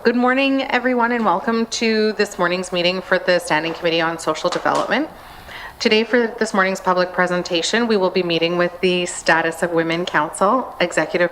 Good morning, everyone, and welcome to this morning's meeting for the Standing Committee on Social Development. Today, for this morning's public presentation, we will be meeting with the Status of Women Council Executive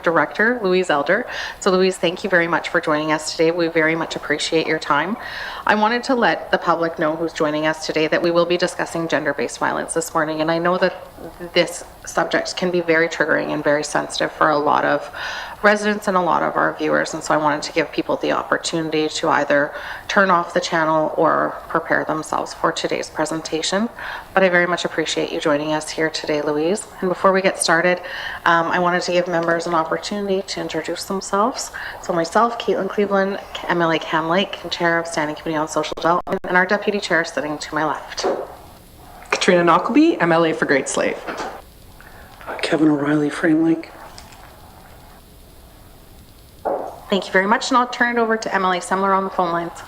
Director, Louise Elder. So Louise, thank you very much for joining us today. We very much appreciate your time. I wanted to let the public know who's joining us today that we will be discussing gender-based violence this morning, and I know that this subject can be very triggering and very sensitive for a lot of residents and a lot of our viewers, and so I wanted to give people the opportunity to either turn off the channel or prepare themselves for today's presentation. But I very much appreciate you joining us here today, Louise. And before we get started, I wanted to give members an opportunity to introduce themselves. So myself, Caitlin Cleveland, MLA Cam Lake, and Chair of Standing Committee on Social Development, and our Deputy Chair sitting to my left. Katrina Knockleby, MLA for Great Slave. Kevin O'Reilly, Frame Lake. Thank you very much, and I'll turn it over to MLA Semler on the phone lines.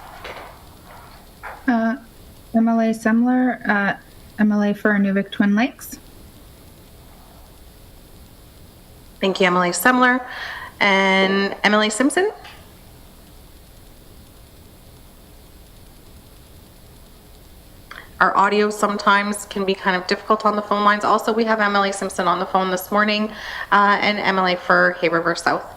MLA Semler, MLA for Nuvik Twin Lakes. Thank you, MLA Semler. And MLA Simpson? Our audio sometimes can be kind of difficult on the phone lines. Also, we have MLA Simpson on the phone this morning, and MLA for Hay River South.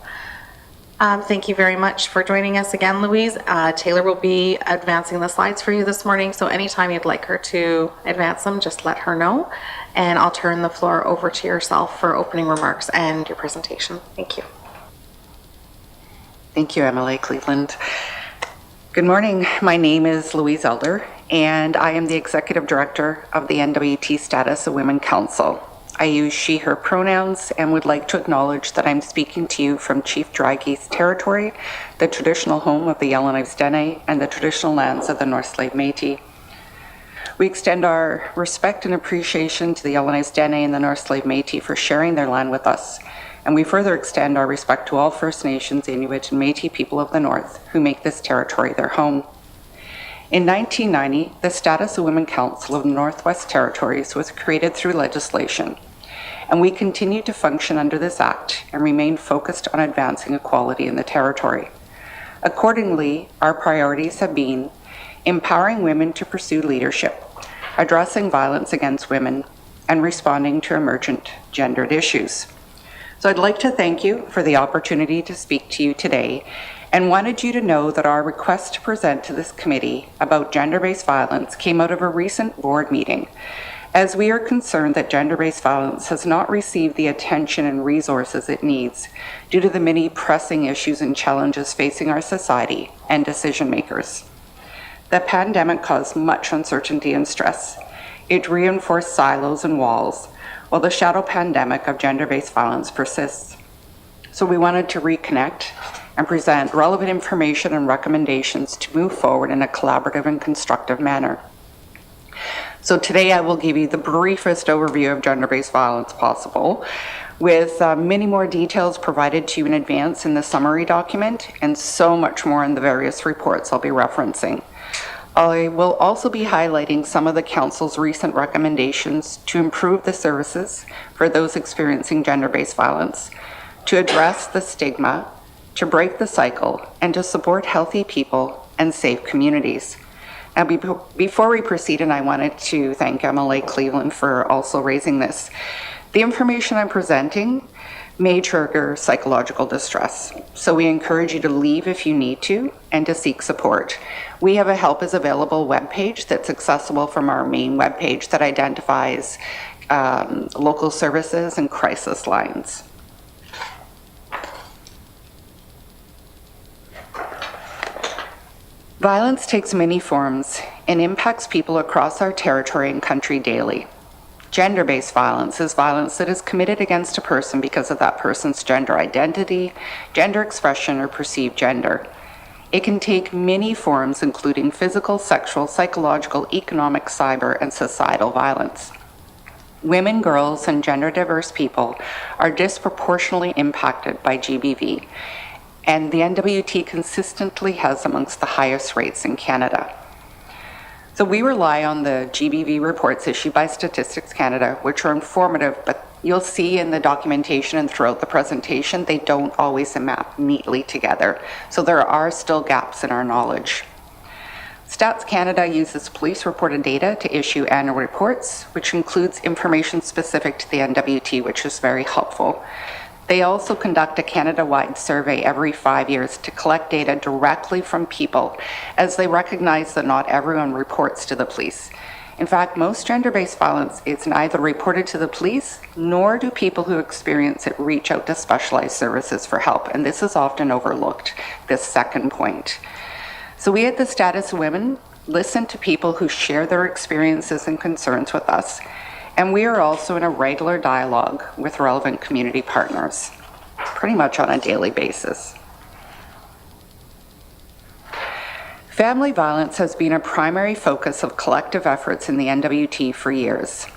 Thank you very much for joining us again, Louise. Taylor will be advancing the slides for you this morning, so anytime you'd like her to advance them, just let her know. And I'll turn the floor over to yourself for opening remarks and your presentation. Thank you. Thank you, MLA Cleveland. Good morning. My name is Louise Elder, and I am the Executive Director of the NWT Status of Women Council. I use she, her pronouns and would like to acknowledge that I'm speaking to you from Chief Dry Geese Territory, the traditional home of the Yellowknives Dene and the traditional lands of the North Slave Métis. We extend our respect and appreciation to the Yellowknives Dene and the North Slave Métis for sharing their land with us, and we further extend our respect to all First Nations, Inuit and Métis people of the North who make this territory their home. In 1990, the Status of Women Council of the Northwest Territories was created through legislation, and we continue to function under this act and remain focused on advancing equality in the territory. Accordingly, our priorities have been empowering women to pursue leadership, addressing violence against women, and responding to emergent gendered issues. So I'd like to thank you for the opportunity to speak to you today, and wanted you to know that our request to present to this committee about gender-based violence came out of a recent board meeting, as we are concerned that gender-based violence has not received the attention and resources it needs due to the many pressing issues and challenges facing our society and decision makers. The pandemic caused much uncertainty and stress. It reinforced silos and walls, while the shadow pandemic of gender-based violence persists. So we wanted to reconnect and present relevant information and recommendations to move forward in a collaborative and constructive manner. So today I will give you the briefest overview of gender-based violence possible, with many more details provided to you in advance in the summary document, and so much more in the various reports I'll be referencing. I will also be highlighting some of the Council's recent recommendations to improve the services for those experiencing gender-based violence, to address the stigma, to break the cycle, and to support healthy people and safe communities. Now, before we proceed, and I wanted to thank MLA Cleveland for also raising this, the information I'm presenting may trigger psychological distress. So we encourage you to leave if you need to and to seek support. We have a Help is Available webpage that's accessible from our main webpage that identifies local services and crisis lines. Violence takes many forms and impacts people across our territory and country daily. Gender-based violence is violence that is committed against a person because of that person's gender identity, gender expression, or perceived gender. It can take many forms, including physical, sexual, psychological, economic, cyber, and societal violence. Women, girls, and gender-diverse people are disproportionately impacted by GBV, and the NWT consistently has amongst the highest rates in Canada. So we rely on the GBV reports issued by Statistics Canada, which are informative, but you'll see in the documentation and throughout the presentation, they don't always map neatly together. So there are still gaps in our knowledge. Stats Canada uses police reported data to issue annual reports, which includes information specific to the NWT, which is very helpful. They also conduct a Canada-wide survey every 5 years to collect data directly from people, as they recognize that not everyone reports to the police. In fact, most gender-based violence is neither reported to the police, nor do people who experience it reach out to specialized services for help, and this is often overlooked, this second point. So we at the Status of Women listen to people who share their experiences and concerns with us, and we are also in a regular dialogue with relevant community partners, pretty much on a daily basis. Family violence has been a primary focus of collective efforts in the NWT for years.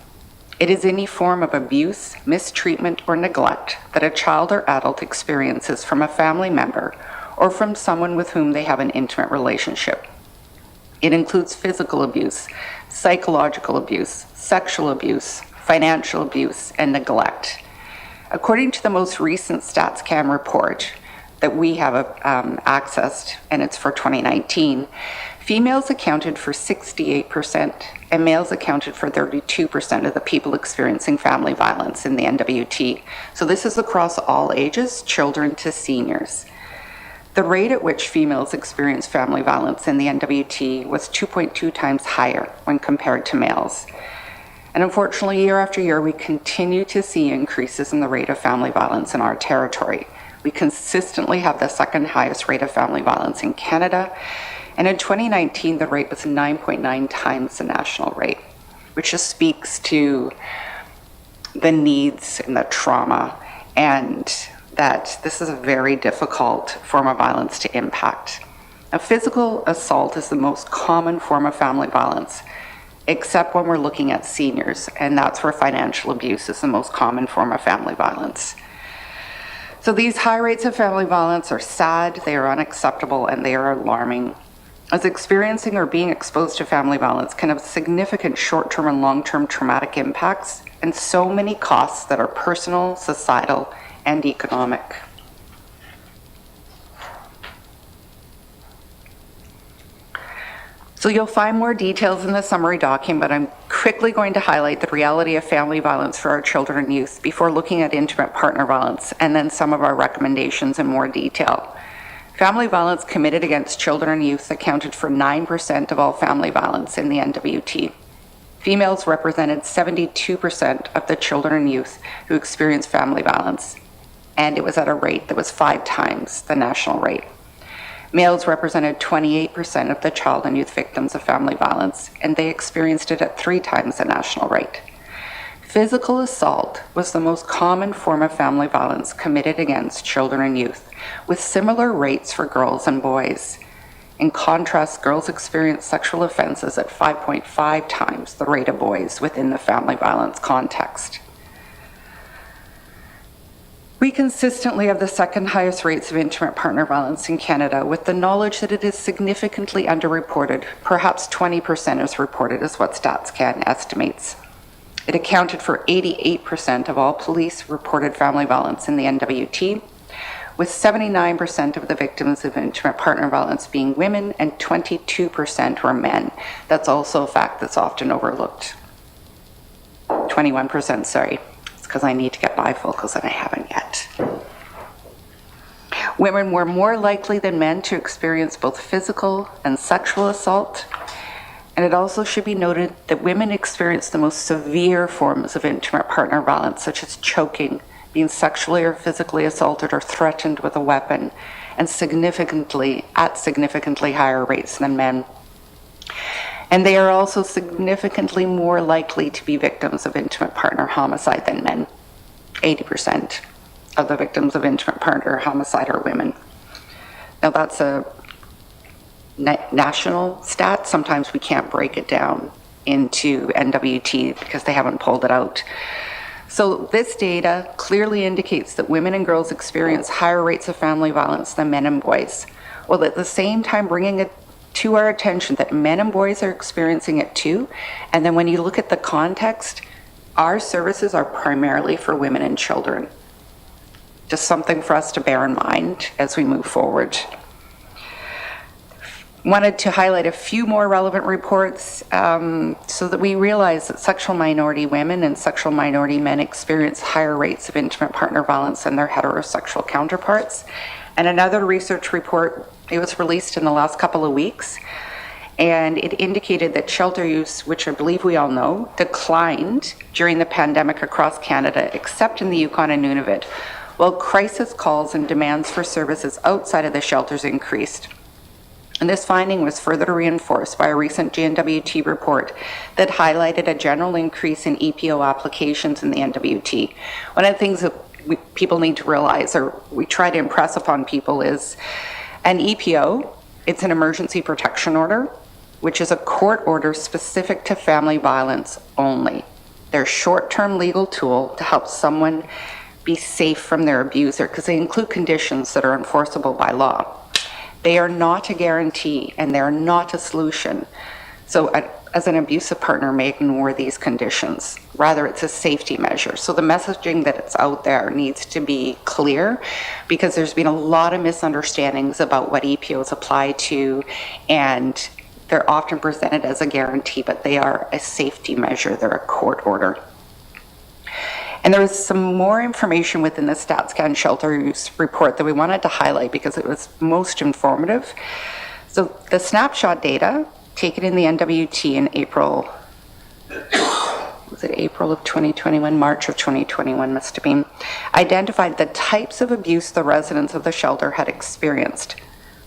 It is any form of abuse, mistreatment, or neglect that a child or adult experiences from a family member or from someone with whom they have an intimate relationship. It includes physical abuse, psychological abuse, sexual abuse, financial abuse, and neglect. According to the most recent StatsCan report that we have accessed, and it's for 2019, females accounted for 68% and males accounted for 32% of the people experiencing family violence in the NWT. So this is across all ages, children to seniors. The rate at which females experience family violence in the NWT was 2.2 times higher when compared to males. And unfortunately, year after year, we continue to see increases in the rate of family violence in our territory. We consistently have the second highest rate of family violence in Canada. And in 2019, the rate was 9.9 times the national rate, which just speaks to the needs and the trauma, and that this is a very difficult form of violence to impact. A physical assault is the most common form of family violence, except when we're looking at seniors, and that's where financial abuse is the most common form of family violence. So these high rates of family violence are sad, they are unacceptable, and they are alarming, as experiencing or being exposed to family violence can have significant short-term and long-term traumatic impacts and so many costs that are personal, societal, and economic. So you'll find more details in the summary document, but I'm quickly going to highlight the reality of family violence for our children and youth before looking at intimate partner violence and then some of our recommendations in more detail. Family violence committed against children and youth accounted for 9% of all family violence in the NWT. Females represented 72% of the children and youth who experienced family violence, and it was at a rate that was 5 times the national rate. Males represented 28% of the child and youth victims of family violence, and they experienced it at 3 times the national rate. Physical assault was the most common form of family violence committed against children and youth, with similar rates for girls and boys. In contrast, girls experienced sexual offenses at 5.5 times the rate of boys within the family violence context. We consistently have the second highest rates of intimate partner violence in Canada, with the knowledge that it is significantly underreported. Perhaps 20% is reported, is what StatsCan estimates. It accounted for 88% of all police reported family violence in the NWT, with 79% of the victims of intimate partner violence being women and 22% were men. That's also a fact that's often overlooked. 21%, sorry. Because I need to get bifocals and I haven't yet. Women were more likely than men to experience both physical and sexual assault. And it also should be noted that women experience the most severe forms of intimate partner violence, such as choking, being sexually or physically assaulted or threatened with a weapon, and significantly higher rates than men. And they are also significantly more likely to be victims of intimate partner homicide than men. 80% of the victims of intimate partner homicide are women. Now that's a national stat. Sometimes we can't break it down into NWT because they haven't pulled it out. So this data clearly indicates that women and girls experience higher rates of family violence than men and boys, while at the same time bringing it to our attention that men and boys are experiencing it too. And then when you look at the context, our services are primarily for women and children. Just something for us to bear in mind as we move forward. Wanted to highlight a few more relevant reports so that we realize that sexual minority women and sexual minority men experience higher rates of intimate partner violence than their heterosexual counterparts. And another research report, it was released in the last couple of weeks, and it indicated that shelter use, which I believe we all know, declined during the pandemic across Canada, except in the Yukon and Nunavut, while crisis calls and demands for services outside of the shelters increased. And this finding was further reinforced by a recent NWT report that highlighted a general increase in EPO applications in the NWT. One of the things that people need to realize, or we try to impress upon people, is an EPO, it's an emergency protection order, which is a court order specific to family violence only. They're a short-term legal tool to help someone be safe from their abuser, because they include conditions that are enforceable by law. They are not a guarantee, and they're not a solution. So as an abusive partner may ignore these conditions. Rather, it's a safety measure. So the messaging that's out there needs to be clear, because there's been a lot of misunderstandings about what EPOs apply to, and they're often presented as a guarantee, but they are a safety measure. They're a court order. And there was some more information within the StatScan shelter use report that we wanted to highlight because it was most informative. So the snapshot data taken in the NWT in April, was it April of 2021, March of 2021 must have been, identified the types of abuse the residents of the shelter had experienced.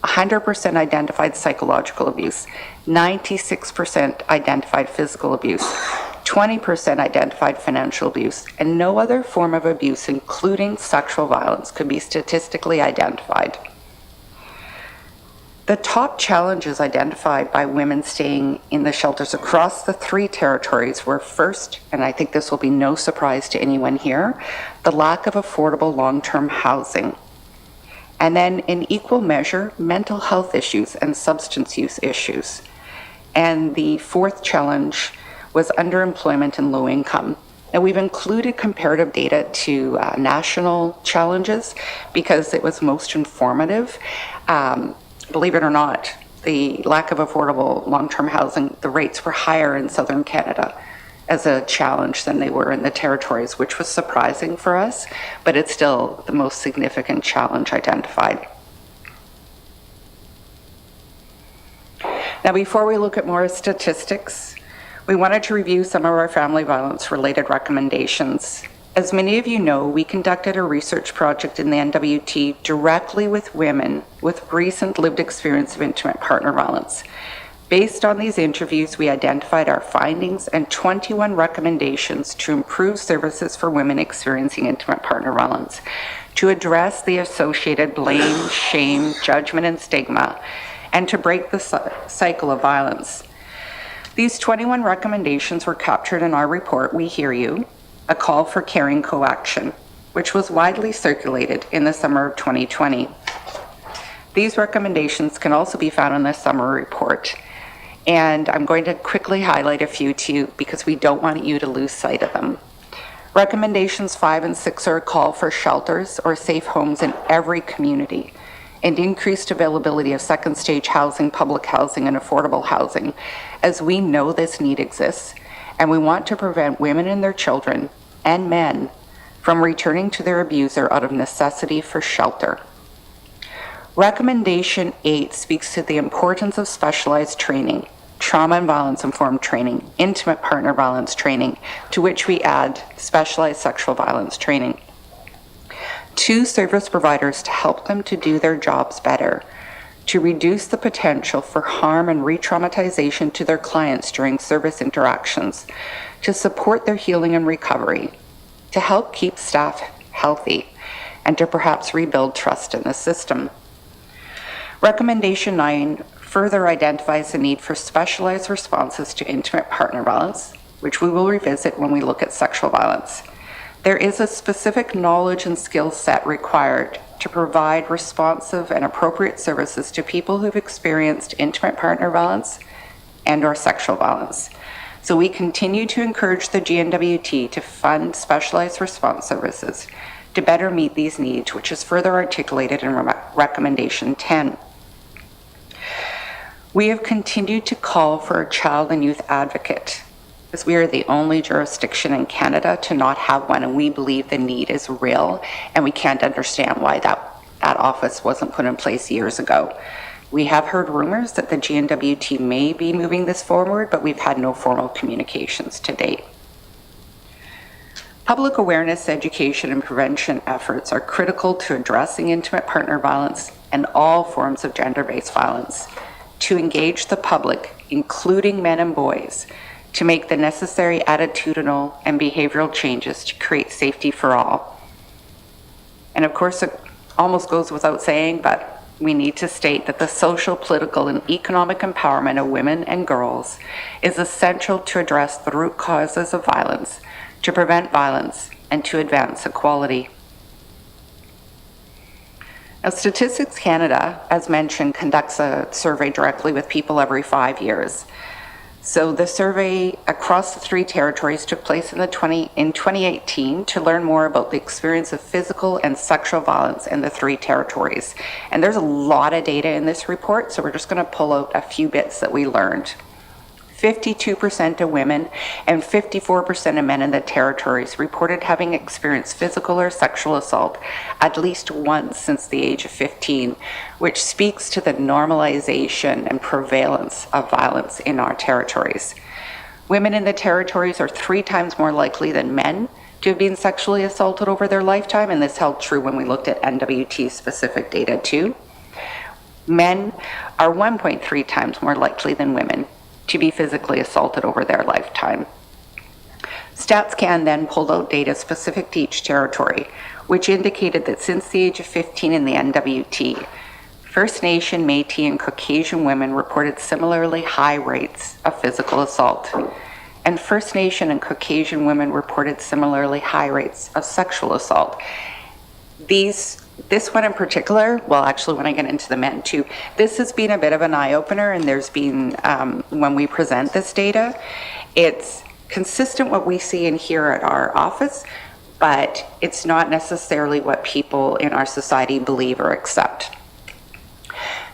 100% identified psychological abuse, 96% identified physical abuse, 20% identified financial abuse, and no other form of abuse, including sexual violence, could be statistically identified. The top challenges identified by women staying in the shelters across the 3 territories were first, and I think this will be no surprise to anyone here, the lack of affordable long-term housing. And then in equal measure, mental health issues and substance use issues. And the 4th challenge was underemployment and low income. Now, we've included comparative data to national challenges because it was most informative. Believe it or not, the lack of affordable long-term housing, the rates were higher in southern Canada as a challenge than they were in the territories, which was surprising for us, but it's still the most significant challenge identified. Now, before we look at more statistics, we wanted to review some of our family violence related recommendations. As many of you know, we conducted a research project in the NWT directly with women with recent lived experience of intimate partner violence. Based on these interviews, we identified our findings and 21 recommendations to improve services for women experiencing intimate partner violence, to address the associated blame, shame, judgment, and stigma, and to break the cycle of violence. These 21 recommendations were captured in our report, We Hear You, a call for caring co-action, which was widely circulated in the summer of 2020. These recommendations can also be found in the summer report. And I'm going to quickly highlight a few to you because we don't want you to lose sight of them. Recommendations 5 and 6 are a call for shelters or safe homes in every community and increased availability of second stage housing, public housing, and affordable housing, as we know this need exists, and we want to prevent women and their children and men from returning to their abuser out of necessity for shelter. Recommendation 8 speaks to the importance of specialized training, trauma and violence informed training, intimate partner violence training, to which we add specialized sexual violence training, to service providers to help them to do their jobs better, to reduce the potential for harm and re-traumatization to their clients during service interactions, to support their healing and recovery, to help keep staff healthy, and to perhaps rebuild trust in the system. Recommendation 9 further identifies the need for specialized responses to intimate partner violence, which we will revisit when we look at sexual violence. There is a specific knowledge and skill set required to provide responsive and appropriate services to people who've experienced intimate partner violence and/or sexual violence. So we continue to encourage the GNWT to fund specialized response services to better meet these needs, which is further articulated in Recommendation 10. We have continued to call for a child and youth advocate, as we are the only jurisdiction in Canada to not have one, and we believe the need is real, and we can't understand why that office wasn't put in place years ago. We have heard rumors that the GNWT may be moving this forward, but we've had no formal communications to date. Public awareness, education, and prevention efforts are critical to addressing intimate partner violence and all forms of gender-based violence, to engage the public, including men and boys, to make the necessary attitudinal and behavioral changes to create safety for all. And of course, it almost goes without saying, but we need to state that the social, political, and economic empowerment of women and girls is essential to address the root causes of violence, to prevent violence, and to advance equality. Now, Statistics Canada, as mentioned, conducts a survey directly with people every 5 years. So the survey across the 3 territories took place in 2018 to learn more about the experience of physical and sexual violence in the 3 territories. And there's a lot of data in this report, so we're just going to pull out a few bits that we learned. 52% of women and 54% of men in the territories reported having experienced physical or sexual assault at least once since the age of 15, which speaks to the normalization and prevalence of violence in our territories. Women in the territories are 3 times more likely than men to have been sexually assaulted over their lifetime, and this held true when we looked at NWT specific data too. Men are 1.3 times more likely than women to be physically assaulted over their lifetime. StatsCan then pulled out data specific to each territory, which indicated that since the age of 15 in the NWT, First Nation, Métis, and Caucasian women reported similarly high rates of physical assault, and First Nation and Caucasian women reported similarly high rates of sexual assault. This one in particular, well, actually, when I get into the men too, this has been a bit of an eye-opener, and there's been, when we present this data, it's consistent what we see and hear at our office, but it's not necessarily what people in our society believe or accept.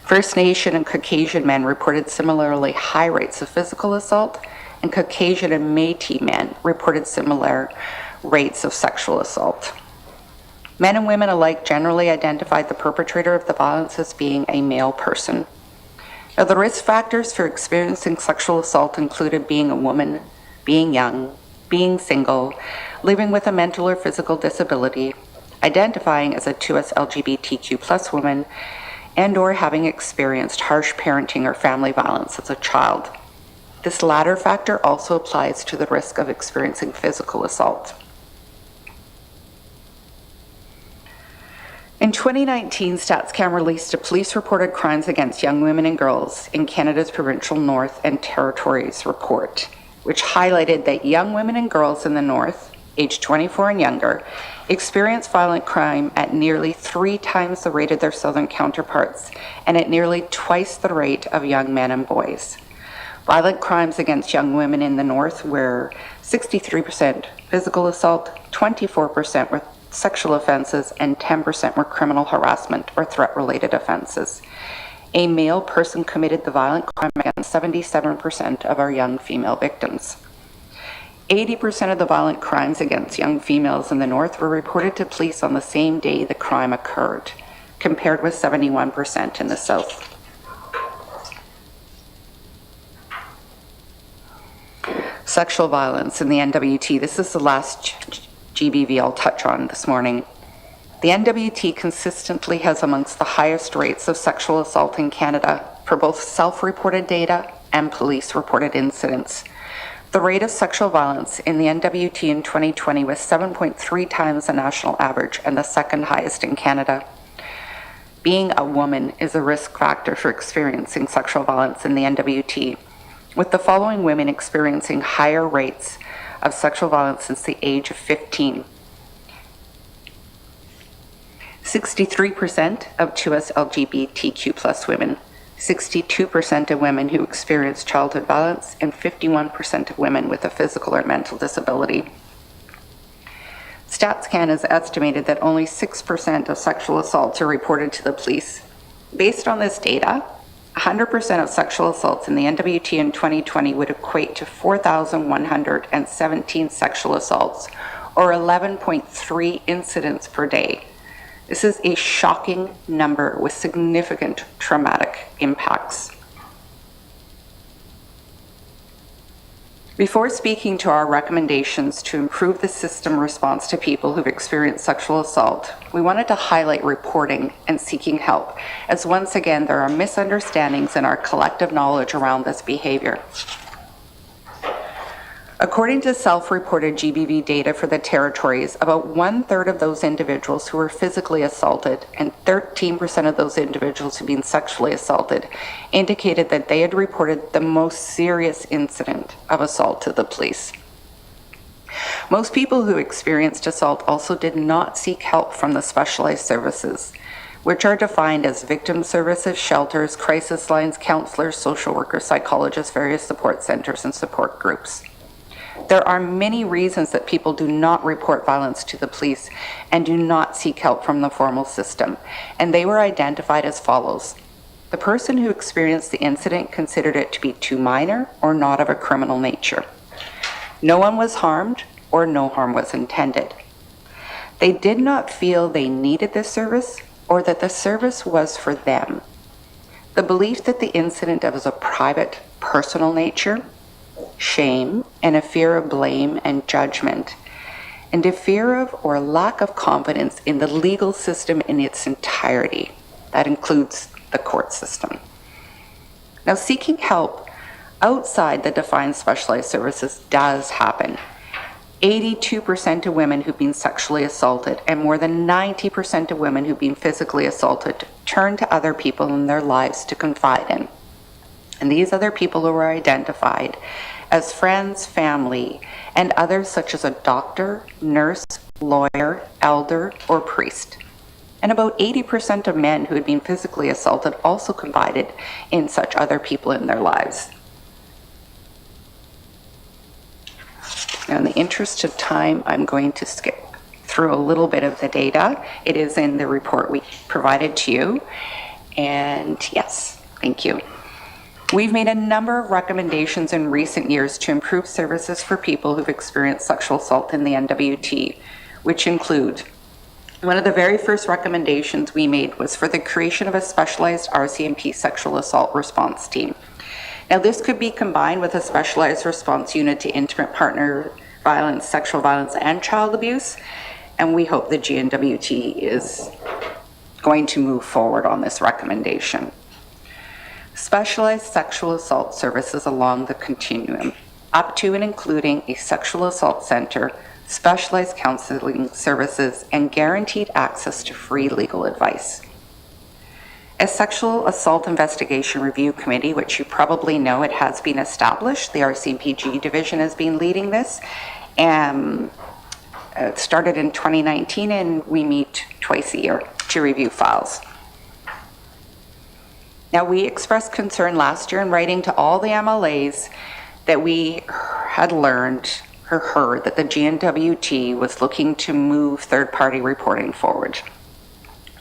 First Nation and Caucasian men reported similarly high rates of physical assault, and Caucasian and Métis men reported similar rates of sexual assault. Men and women alike generally identified the perpetrator of the violence as being a male person. Now, the risk factors for experiencing sexual assault included being a woman, being young, being single, living with a mental or physical disability, identifying as a 2S LGBTQ+ woman, and or having experienced harsh parenting or family violence as a child. This latter factor also applies to the risk of experiencing physical assault. In 2019, StatsCan released a police-reported crimes against young women and girls in Canada's Provincial North and Territories report, which highlighted that young women and girls in the North, aged 24 and younger, experienced violent crime at nearly 3 times the rate of their southern counterparts and at nearly twice the rate of young men and boys. Violent crimes against young women in the North were 63% physical assault, 24% were sexual offenses, and 10% were criminal harassment or threat-related offenses. A male person committed the violent crime against 77% of our young female victims. 80% of the violent crimes against young females in the North were reported to police on the same day the crime occurred, compared with 71% in the South. Sexual violence in the NWT. This is the last GBV I'll touch on this morning. The NWT consistently has amongst the highest rates of sexual assault in Canada for both self-reported data and police-reported incidents. The rate of sexual violence in the NWT in 2020 was 7.3 times the national average and the second highest in Canada. Being a woman is a risk factor for experiencing sexual violence in the NWT, with the following women experiencing higher rates of sexual violence since the age of 15. 63% of 2S LGBTQ plus women, 62% of women who experience childhood violence, and 51% of women with a physical or mental disability. StatsCan has estimated that only 6% of sexual assaults are reported to the police. Based on this data, 100% of sexual assaults in the NWT in 2020 would equate to 4,117 sexual assaults, or 11.3 incidents per day. This is a shocking number with significant traumatic impacts. Before speaking to our recommendations to improve the system response to people who've experienced sexual assault, we wanted to highlight reporting and seeking help, as once again there are misunderstandings in our collective knowledge around this behavior. According to self-reported GBV data for the territories, about 1/3 of those individuals who were physically assaulted and 13% of those individuals who've been sexually assaulted indicated that they had reported the most serious incident of assault to the police. Most people who experienced assault also did not seek help from the specialized services, which are defined as victim services, shelters, crisis lines, counselors, social workers, psychologists, various support centers, and support groups. There are many reasons that people do not report violence to the police and do not seek help from the formal system, and they were identified as follows. The person who experienced the incident considered it to be too minor or not of a criminal nature. No one was harmed or no harm was intended. They did not feel they needed this service or that the service was for them. The belief that the incident was a private, personal nature, shame, and a fear of blame and judgment, and a fear of or lack of confidence in the legal system in its entirety. That includes the court system. Now, seeking help outside the defined specialized services does happen. 82% of women who've been sexually assaulted and more than 90% of women who've been physically assaulted turn to other people in their lives to confide in. And these other people who are identified as friends, family, and others such as a doctor, nurse, lawyer, elder, or priest. And about 80% of men who had been physically assaulted also confided in such other people in their lives. Now, in the interest of time, I'm going to skip through a little bit of the data. It is in the report we provided to you. And yes, thank you. We've made a number of recommendations in recent years to improve services for people who've experienced sexual assault in the NWT, which include, one of the very first recommendations we made was for the creation of a specialized RCMP sexual assault response team. Now, this could be combined with a specialized response unit to intimate partner violence, sexual violence, and child abuse, and we hope the GNWT is going to move forward on this recommendation. Specialized sexual assault services along the continuum, up to and including a sexual assault center, specialized counseling services, and guaranteed access to free legal advice. A sexual assault investigation review committee, which you probably know, it has been established. The RCMPG division has been leading this. It started in 2019, and we meet twice a year to review files. Now, we expressed concern last year in writing to all the MLAs that we had learned or heard that the GNWT was looking to move third-party reporting forward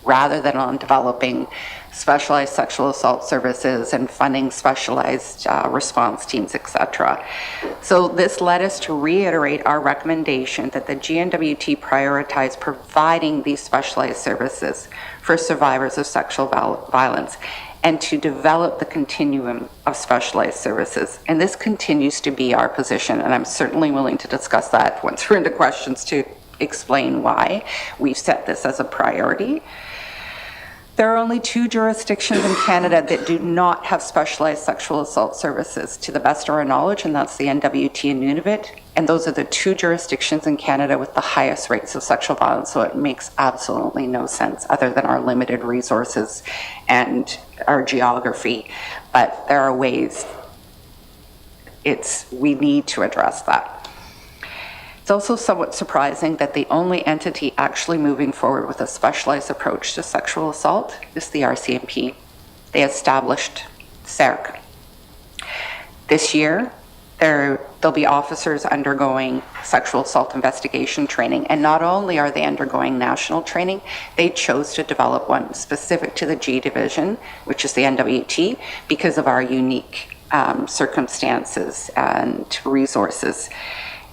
rather than on developing specialized sexual assault services and funding specialized response teams, etc. So this led us to reiterate our recommendation that the GNWT prioritize providing these specialized services for survivors of sexual violence and to develop the continuum of specialized services. And this continues to be our position, and I'm certainly willing to discuss that once we're into questions to explain why we've set this as a priority. There are only 2 jurisdictions in Canada that do not have specialized sexual assault services, to the best of our knowledge, and that's the NWT and Nunavut. And those are the 2 jurisdictions in Canada with the highest rates of sexual violence, so it makes absolutely no sense other than our limited resources and our geography. But there are ways we need to address that. It's also somewhat surprising that the only entity actually moving forward with a specialized approach to sexual assault is the RCMP. They established CERC. This year, there'll be officers undergoing sexual assault investigation training, and not only are they undergoing national training, they chose to develop one specific to the G Division, which is the NWT, because of our unique circumstances and resources.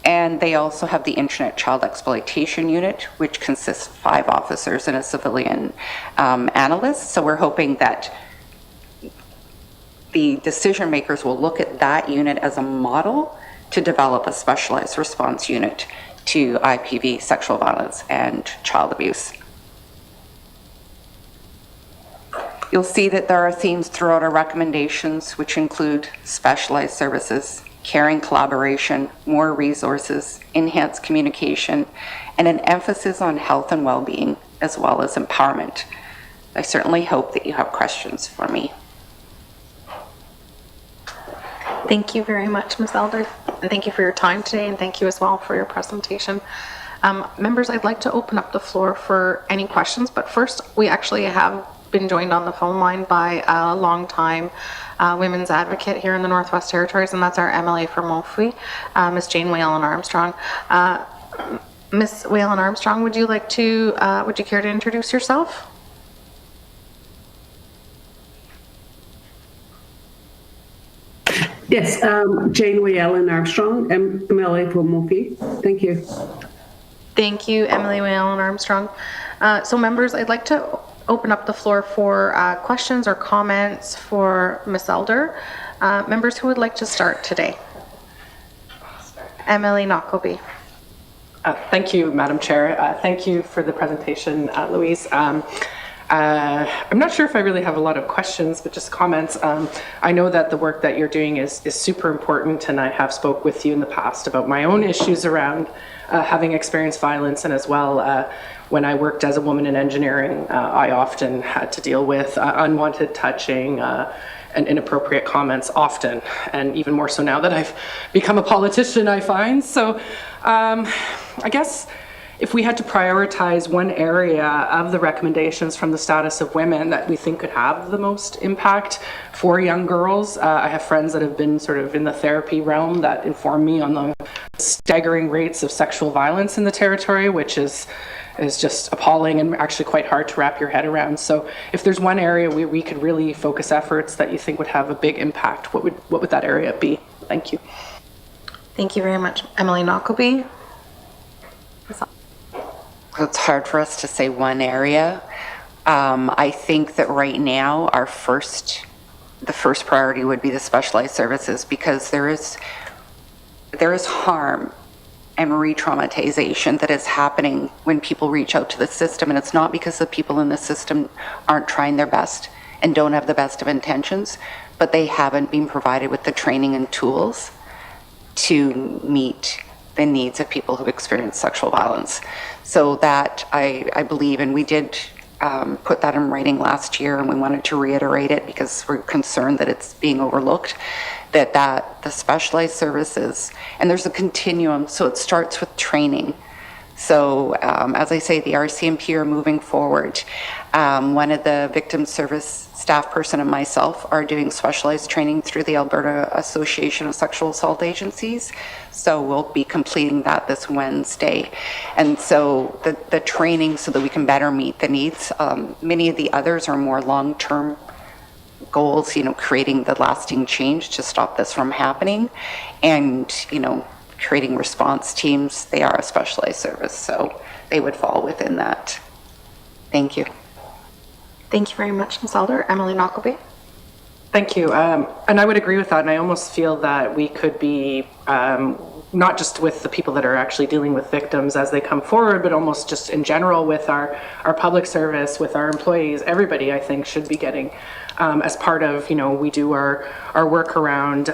And they also have the Internet Child Exploitation Unit, which consists of 5 officers and a civilian analyst. So we're hoping that the decision makers will look at that unit as a model to develop a specialized response unit to IPV, sexual violence, and child abuse. You'll see that there are themes throughout our recommendations, which include specialized services, caring collaboration, more resources, enhanced communication, and an emphasis on health and well-being, as well as empowerment. I certainly hope that you have questions for me. Thank you very much, Ms. Elder, and thank you for your time today, and thank you as well for your presentation. Members, I'd like to open up the floor for any questions, but first, we actually have been joined on the phone line by a long-time women's advocate here in the Northwest Territories, and that's our MLA for Montfouille, Ms. Jane Whalen Armstrong. Ms. Whalen Armstrong, would you care to introduce yourself? Yes, Jane Whalen Armstrong, MLA for Montfouille. Thank you. Thank you, Emily Whalen Armstrong. So members, I'd like to open up the floor for questions or comments for Ms. Elder. Members who would like to start today? Emily Knockleby. Thank you, Madam Chair. Thank you for the presentation, Louise. I'm not sure if I really have a lot of questions, but just comments. I know that the work that you're doing is super important, and I have spoke with you in the past about my own issues around having experienced violence, and as well when I worked as a woman in engineering, I often had to deal with unwanted touching and inappropriate comments often, and even more so now that I've become a politician, I find. So I guess if we had to prioritize one area of the recommendations from the status of women that we think could have the most impact for young girls, I have friends that have been sort of in the therapy realm that inform me on the staggering rates of sexual violence in the territory, which is just appalling and actually quite hard to wrap your head around. So if there's one area where we could really focus efforts that you think would have a big impact, what would that area be? Thank you. Thank you very much. Emily Knockleby. It's hard for us to say one area. I think that right now the first priority would be the specialized services, because there is harm and re-traumatization that is happening when people reach out to the system, and it's not because the people in the system aren't trying their best and don't have the best of intentions, but they haven't been provided with the training and tools to meet the needs of people who experience sexual violence. So that I believe, and we did put that in writing last year, and we wanted to reiterate it because we're concerned that it's being overlooked, that the specialized services, and there's a continuum, so it starts with training. So as I say, the RCMP are moving forward. One of the victim service staff person and myself are doing specialized training through the Alberta Association of Sexual Assault Agencies. So we'll be completing that this Wednesday. And so the training so that we can better meet the needs. Many of the others are more long-term goals, creating the lasting change to stop this from happening. And, creating response teams. They are a specialized service, so they would fall within that. Thank you. Thank you very much, Ms. Elder. Emily Knockleby. Thank you. And I would agree with that. And I almost feel that we could be, not just with the people that are actually dealing with victims as they come forward, but almost just in general with our public service, with our employees. Everybody, I think, should be getting, as part of, we do our work around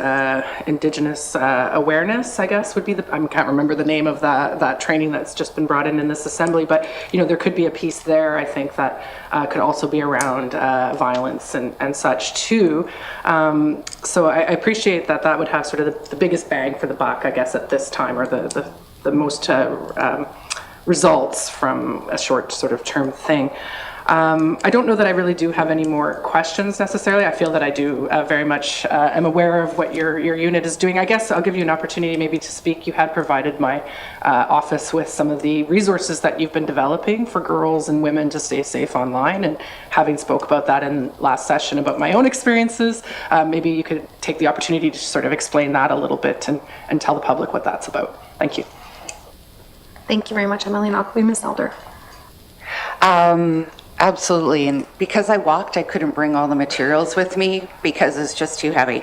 Indigenous awareness, I guess would be I can't remember the name of that training that's just been brought in this assembly, but there could be a piece there, I think, that could also be around violence and such too. So I appreciate that would have sort of the biggest bang for the buck, I guess, at this time, or the the most results from a short sort of term thing. I don't know that I really do have any more questions necessarily. I feel that I do very much am aware of what your unit is doing. I guess I'll give you an opportunity maybe to speak. You had provided my office with some of the resources that you've been developing for girls and women to stay safe online, and having spoke about that in last session about my own experiences, maybe you could take the opportunity to sort of explain that a little bit and tell the public what that's about. Thank you. Thank you very much, Emily. Now, Ms. Elder. Absolutely, and because I walked, I couldn't bring all the materials with me because it's just too heavy.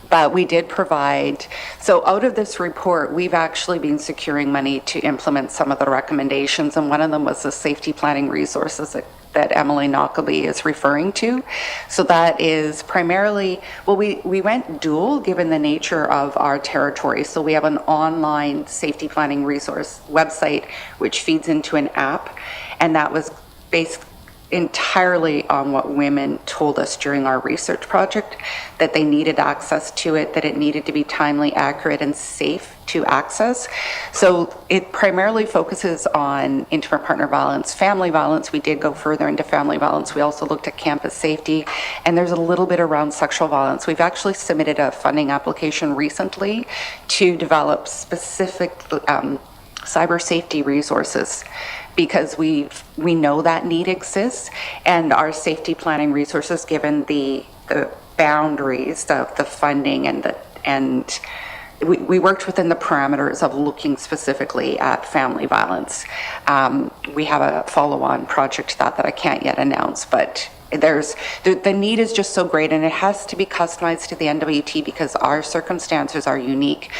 But we did provide, so out of this report, we've actually been securing money to implement some of the recommendations, and one of them was the safety planning resources that Emily Knockleby is referring to. So that is primarily, well, we went dual given the nature of our territory. So we have an online safety planning resource website, which feeds into an app, and that was based entirely on what women told us during our research project, that they needed access to it, that it needed to be timely, accurate, and safe to access. So it primarily focuses on intimate partner violence, family violence. We did go further into family violence. We also looked at campus safety, and there's a little bit around sexual violence. We've actually submitted a funding application recently to develop specific cyber safety resources, because we know that need exists, and our safety planning resources, given the boundaries of the funding and we worked within the parameters of looking specifically at family violence. We have a follow-on project to that I can't yet announce, but the need is just so great, and it has to be customized to the NWT because our circumstances are unique.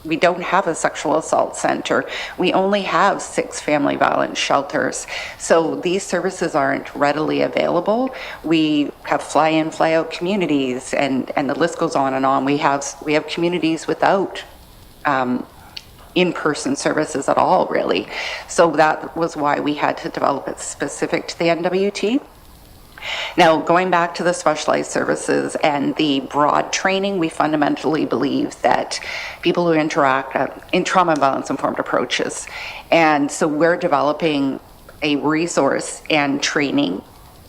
We don't have a sexual assault center. We only have 6 family violence shelters. So these services aren't readily available. We have fly-in, fly-out communities, and the list goes on and on. We have communities without in-person services at all, really. So that was why we had to develop it specific to the NWT. Now, going back to the specialized services and the broad training, we fundamentally believe that people who interact in trauma and violence-informed approaches. And so we're developing a resource and training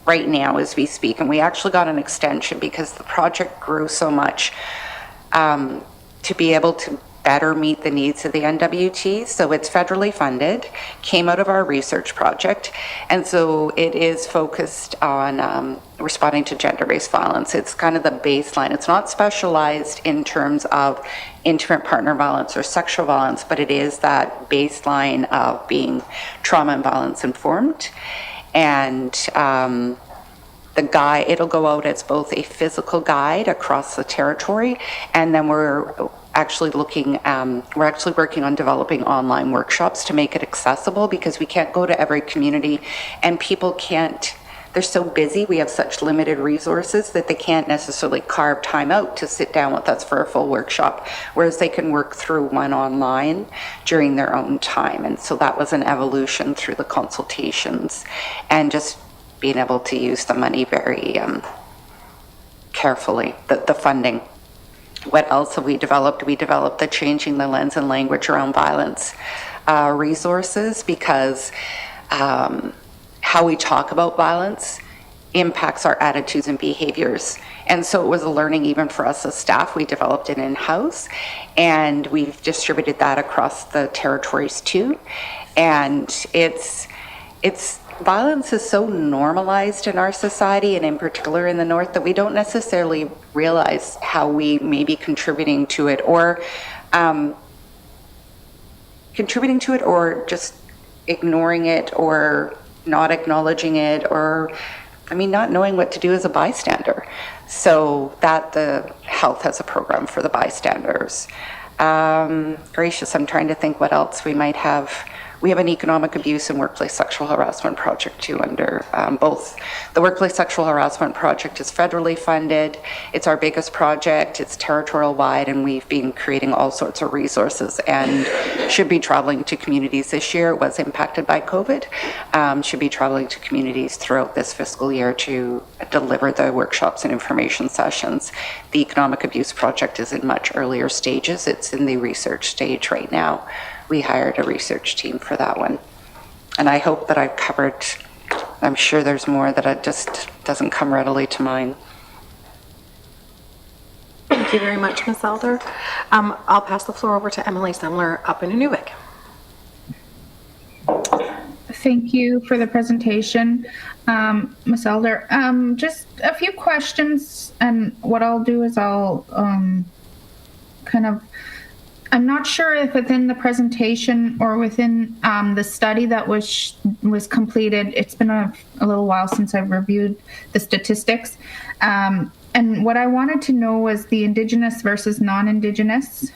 right now as we speak. And we actually got an extension because the project grew so much to be able to better meet the needs of the NWT. So it's federally funded, came out of our research project, and so it is focused on responding to gender-based violence. It's kind of the baseline. It's not specialized in terms of intimate partner violence or sexual violence, but it is that baseline of being trauma and violence informed. And the guide, it'll go out as both a physical guide across the territory, and then we're actually working on developing online workshops to make it accessible, because we can't go to every community and people can't, they're so busy, we have such limited resources that they can't necessarily carve time out to sit down with us for a full workshop, whereas they can work through one online during their own time. And so that was an evolution through the consultations and just being able to use the money very carefully, the funding. What else have we developed? We developed the Changing the Lens and Language Around Violence resources, because how we talk about violence impacts our attitudes and behaviors. And so it was a learning even for us as staff. We developed it in-house, and we've distributed that across the territories too. And it's violence is so normalized in our society, and in particular in the North, that we don't necessarily realize how we may be contributing to it, or just ignoring it, or not acknowledging it, or not knowing what to do as a bystander. So that the health has a program for the bystanders. Gracious, I'm trying to think what else we might have We have an economic abuse and workplace sexual harassment project too under both. The workplace sexual harassment project is federally funded. It's our biggest project. It's territorial wide, and we've been creating all sorts of resources and should be traveling to communities this year. It was impacted by COVID. Should be traveling to communities throughout this fiscal year to deliver the workshops and information sessions. The economic abuse project is in much earlier stages. It's in the research stage right now. We hired a research team for that one. And I hope that I've covered, I'm sure there's more that it just doesn't come readily to mind. Thank you very much, Ms. Elder. I'll pass the floor over to Emily Semler up in Inuvik. Thank you for the presentation, Ms. Elder. Just a few questions, and what I'll do is I'll I'm not sure if within the presentation or within the study that was completed, it's been a little while since I've reviewed the statistics. And what I wanted to know was the Indigenous versus non-Indigenous.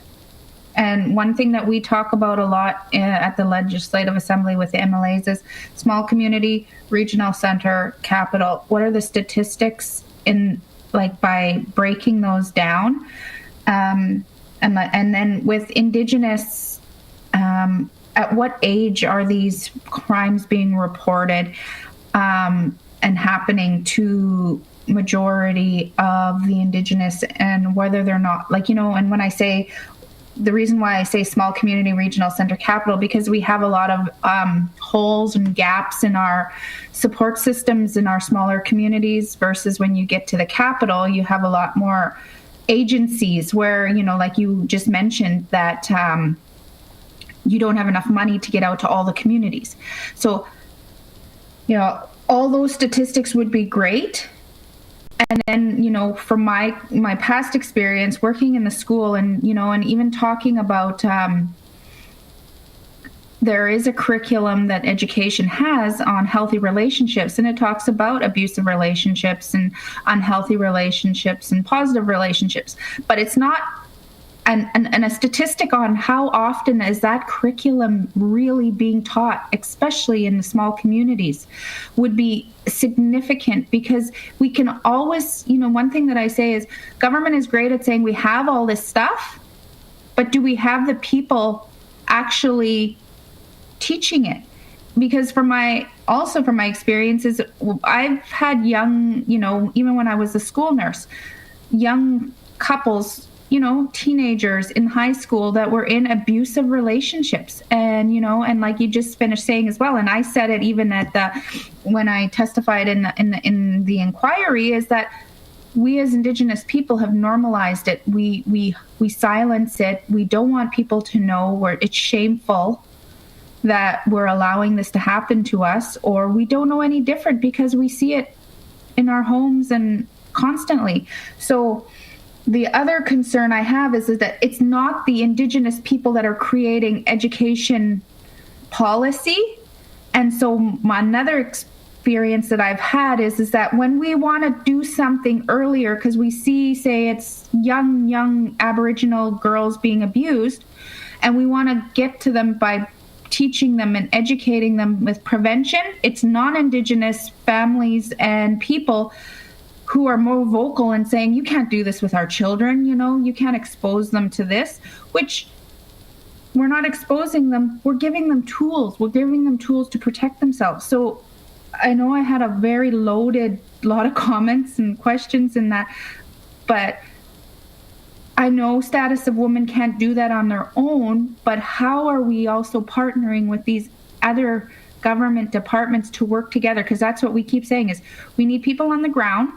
And one thing that we talk about a lot at the Legislative Assembly with the MLAs is small community, regional center, capital. What are the statistics in, like, by breaking those down? And then with Indigenous, at what age are these crimes being reported and happening to majority of the Indigenous, and whether they're not, like, you know, and when I say, the reason why I say small community, regional center, capital, because we have a lot of holes and gaps in our support systems in our smaller communities versus when you get to the capital, you have a lot more agencies where, you know, like you just mentioned, that you don't have enough money to get out to all the communities. So, you know, all those statistics would be great. And then, you know, from my past experience working in the school, and, you know, and even talking about, there is a curriculum that education has on healthy relationships, and it talks about abusive relationships and unhealthy relationships and positive relationships, but it's not, and a statistic on how often is that curriculum really being taught, especially in the small communities, would be significant, because we can always, you know, one thing that I say is government is great at saying we have all this stuff, but do we have the people actually teaching it? Because from my experiences, I've had young, you know, even when I was a school nurse, young couples, you know, teenagers in high school that were in abusive relationships. And, you know, and like you just finished saying as well, and I said it even at when I testified in the inquiry, is that we as Indigenous people have normalized it. We silence it. We don't want people to know, where it's shameful that we're allowing this to happen to us, or we don't know any different because we see it in our homes and constantly. So the other concern I have is that it's not the Indigenous people that are creating education policy. And so another experience that I've had is that when we want to do something earlier, because we see, say, it's young Aboriginal girls being abused, and we want to get to them by teaching them and educating them with prevention, it's non-Indigenous families and people who are more vocal and saying, you can't do this with our children, you know, you can't expose them to this, which we're not exposing them, we're giving them tools. We're giving them tools to protect themselves. So I know I had a very loaded lot of comments and questions in that, but I know Status of Women can't do that on their own, but how are we also partnering with these other government departments to work together? Because that's what we keep saying, is we need people on the ground,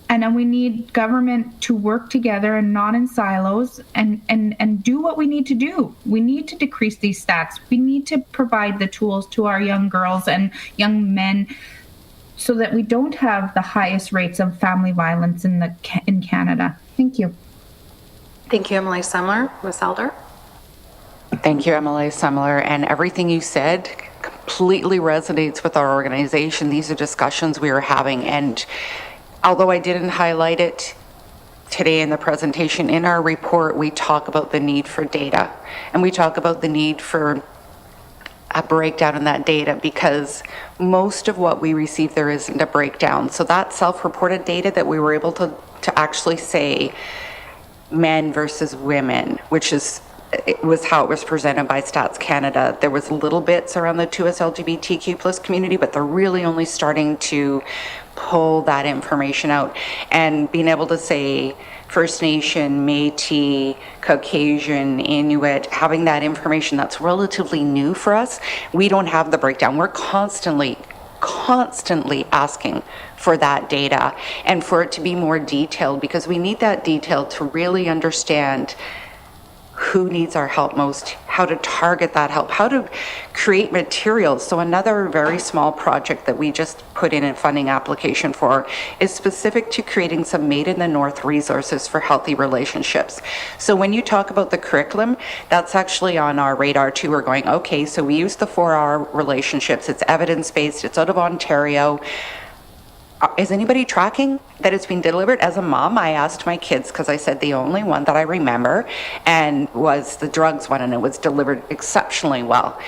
and then we need government to work together and not in silos, and do what we need to do. We need to decrease these stats. We need to provide the tools to our young girls and young men so that we don't have the highest rates of family violence in Canada. Thank you. Thank you, Emily Semler. Ms. Elder? Thank you, Emily Semler. And everything you said completely resonates with our organization. These are discussions we are having. And although I didn't highlight it today in the presentation, in our report, we talk about the need for data. And we talk about the need for a breakdown in that data, because most of what we receive there isn't a breakdown. So that self-reported data that we were able to actually say men versus women, which is, it was how it was presented by Stats Canada. There was little bits around the 2S LGBTQ plus community, but they're really only starting to pull that information out, and being able to say First Nation, Métis, Caucasian, Inuit, having that information that's relatively new for us. We don't have the breakdown. We're constantly asking for that data and for it to be more detailed, because we need that detail to really understand who needs our help most, how to target that help, how to create materials. So another very small project that we just put in a funding application for is specific to creating some Made in the North resources for healthy relationships. So when you talk about the curriculum, that's actually on our radar too. We're going, okay, so we use the 4R relationships. It's evidence-based, it's out of Ontario. Is anybody tracking that it's been delivered? As a mom, I asked my kids, because I said the only one that I remember and was the drugs one, and it was delivered exceptionally well.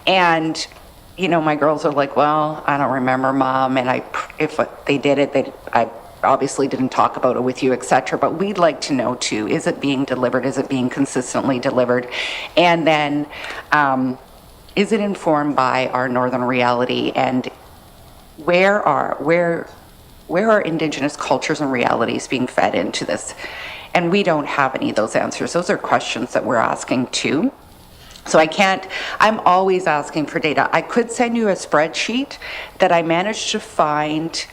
And, you know, my girls are like, well, I don't remember, Mom, and if they did it, I obviously didn't talk about it with you, etc. But we'd like to know too, is it being delivered? Is it being consistently delivered? And then, is it informed by our Northern reality? And where are Indigenous cultures and realities being fed into this? And we don't have any of those answers. Those are questions that we're asking too. So I'm always asking for data. I could send you a spreadsheet that I managed to find.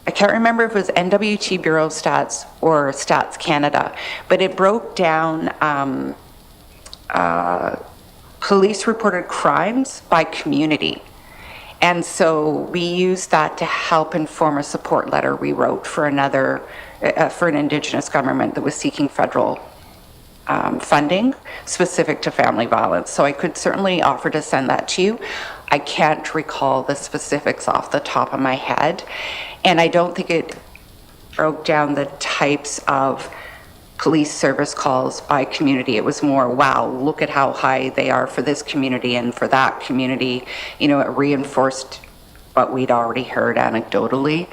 I can't remember if it was NWT Bureau of Stats or Stats Canada, but it broke down police reported crimes by community. And so we used that to help inform a support letter we wrote for for an Indigenous government that was seeking federal funding specific to family violence. So I could certainly offer to send that to you. I can't recall the specifics off the top of my head. And I don't think it broke down the types of police service calls by community. It was more, wow, look at how high they are for this community and for that community. You know, it reinforced what we'd already heard anecdotally.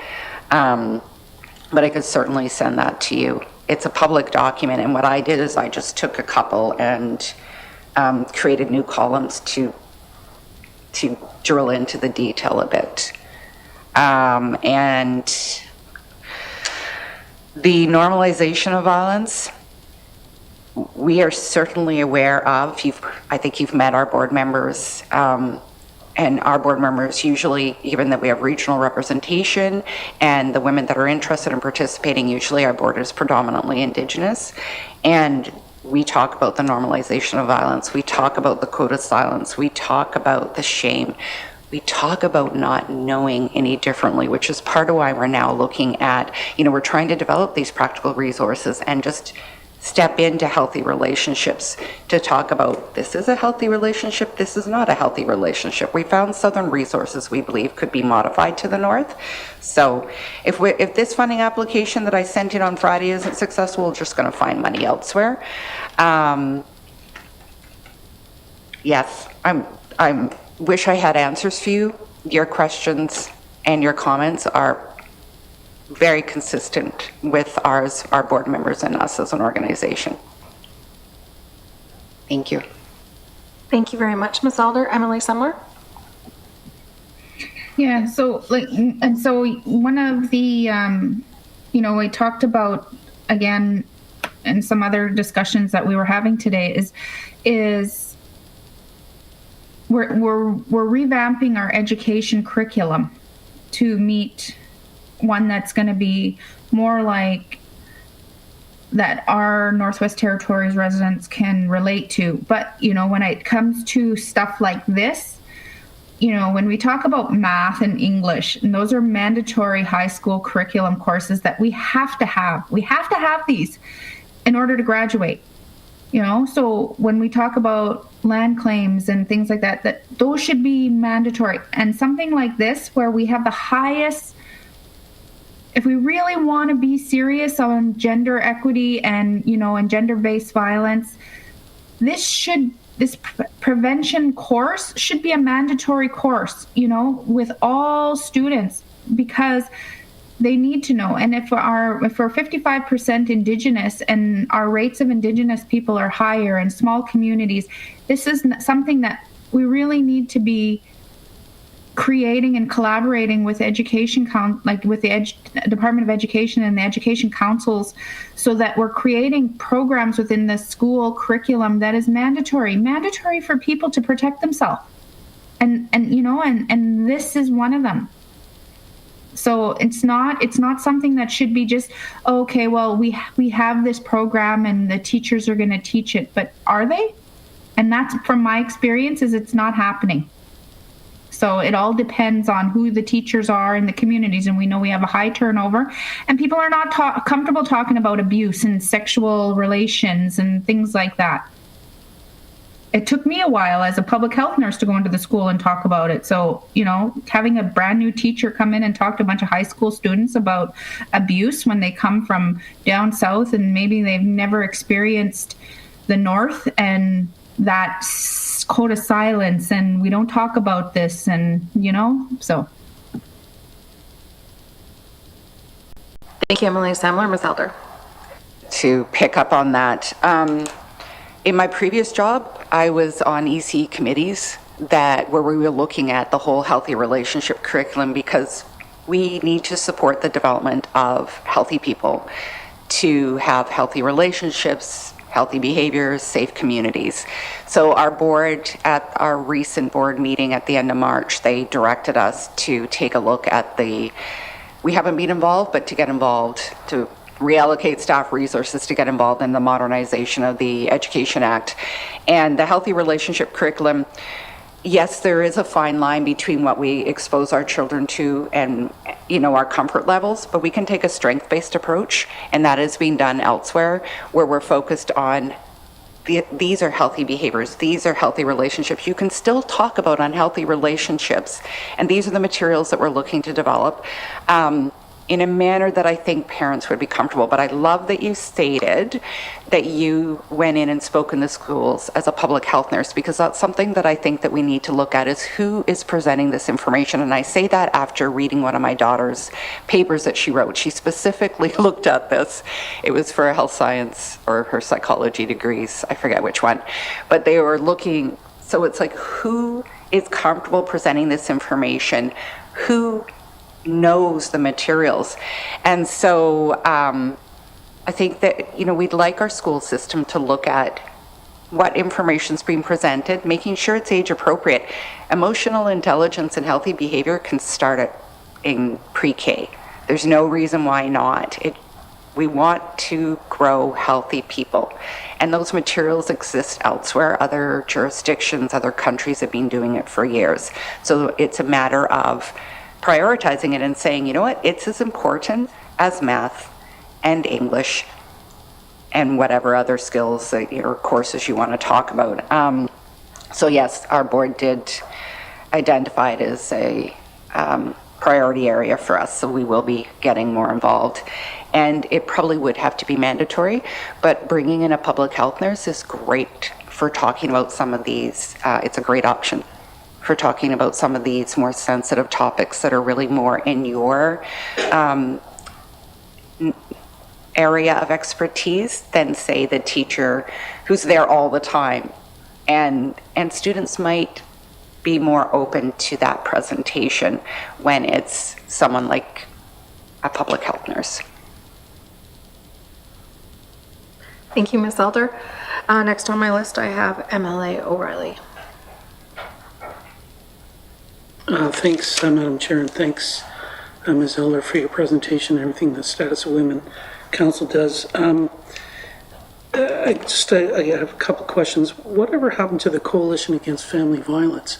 But I could certainly send that to you. It's a public document, and what I did is I just took a couple and created new columns to drill into the detail a bit. And the normalization of violence, we are certainly aware of. I think you've met our board members, and our board members usually, given that we have regional representation, and the women that are interested in participating, usually our board is predominantly Indigenous, and we talk about the normalization of violence. We talk about the code of silence. We talk about the shame. We talk about not knowing any differently, which is part of why we're now looking at, we're trying to develop these practical resources and just step into healthy relationships to talk about, this is a healthy relationship, this is not a healthy relationship. We found Southern resources we believe could be modified to the North. So if this funding application that I sent in on Friday isn't successful, we're just going to find money elsewhere. Yes, I'm wish I had answers for you. Your questions and your comments are very consistent with ours, our board members, and us as an organization. Thank you. Thank you very much, Ms. Alder. Emily Sumler? Yeah, so one of the, we talked about, again, and some other discussions that we were having today is we're revamping our education curriculum to meet one that's going to be more like that our Northwest Territories residents can relate to. But, when it comes to stuff like this, when we talk about math and English, and those are mandatory high school curriculum courses that we have to have these in order to graduate. So when we talk about land claims and things like that those should be mandatory. And something like this, where we have the highest, if we really want to be serious on gender equity and, and gender-based violence, this should this prevention course should be a mandatory course, you know, with all students, because they need to know. And if we're 55% Indigenous and our rates of Indigenous people are higher in small communities, this is something that we really need to be creating and collaborating with education, like with the Department of Education and the education councils, so that we're creating programs within the school curriculum that is mandatory for people to protect themselves. And you know, and this is one of them. So it's not something that should be just, okay, well, we have this program and the teachers are going to teach it, but are they? And that's, from my experience, is it's not happening. So it all depends on who the teachers are in the communities, and we know we have a high turnover, and people are not comfortable talking about abuse and sexual relations and things like that. It took me a while as a public health nurse to go into the school and talk about it. So, you know, having a brand new teacher come in and talk to a bunch of high school students about abuse when they come from down south and maybe they've never experienced the north, and that code of silence, and we don't talk about this, and, you know, so. Thank you, Emily Samler. Ms. Elder. To pick up on that, in my previous job, I was on EC committees where we were looking at the whole healthy relationship curriculum, because we need to support the development of healthy people to have healthy relationships, healthy behaviors, safe communities. So our board, at our recent board meeting at the end of March, they directed us to take a look at we haven't been involved, but to get involved, to reallocate staff resources to get involved in the modernization of the Education Act. And the healthy relationship curriculum, yes, there is a fine line between what we expose our children to and, you know, our comfort levels, but we can take a strength-based approach, and that is being done elsewhere, where we're focused on these are healthy behaviors, these are healthy relationships. You can still talk about unhealthy relationships, and these are the materials that we're looking to develop in a manner that I think parents would be comfortable. But I love that you stated that you went in and spoke in the schools as a public health nurse, because that's something that I think that we need to look at, is who is presenting this information. And I say that after reading one of my daughter's papers that she wrote. She specifically looked at this. It was for a health science or her psychology degrees, I forget which one, but they were looking, so it's like, who is comfortable presenting this information? Who knows the materials? And so I think that, you know, we'd like our school system to look at what information's being presented, making sure it's age appropriate. Emotional intelligence and healthy behavior can start in pre-K. There's no reason why not. We want to grow healthy people, and those materials exist elsewhere. Other jurisdictions, other countries have been doing it for years. So it's a matter of prioritizing it and saying, you know what, it's as important as math and English and whatever other skills or courses you want to talk about. So yes, our board did identify it as a priority area for us, so we will be getting more involved. And it probably would have to be mandatory, but bringing in a public health nurse is great for talking about some of these. It's a great option for talking about some of these more sensitive topics that are really more in your area of expertise than, say, the teacher who's there all the time. And students might be more open to that presentation when it's someone like a public health nurse. Thank you, Ms. Elder. Next on my list, I have MLA O'Reilly. Thanks, Madam Chair, and thanks, Ms. Elder, for your presentation and everything the Status of Women Council does. I have a couple questions. Whatever happened to the Coalition Against Family Violence?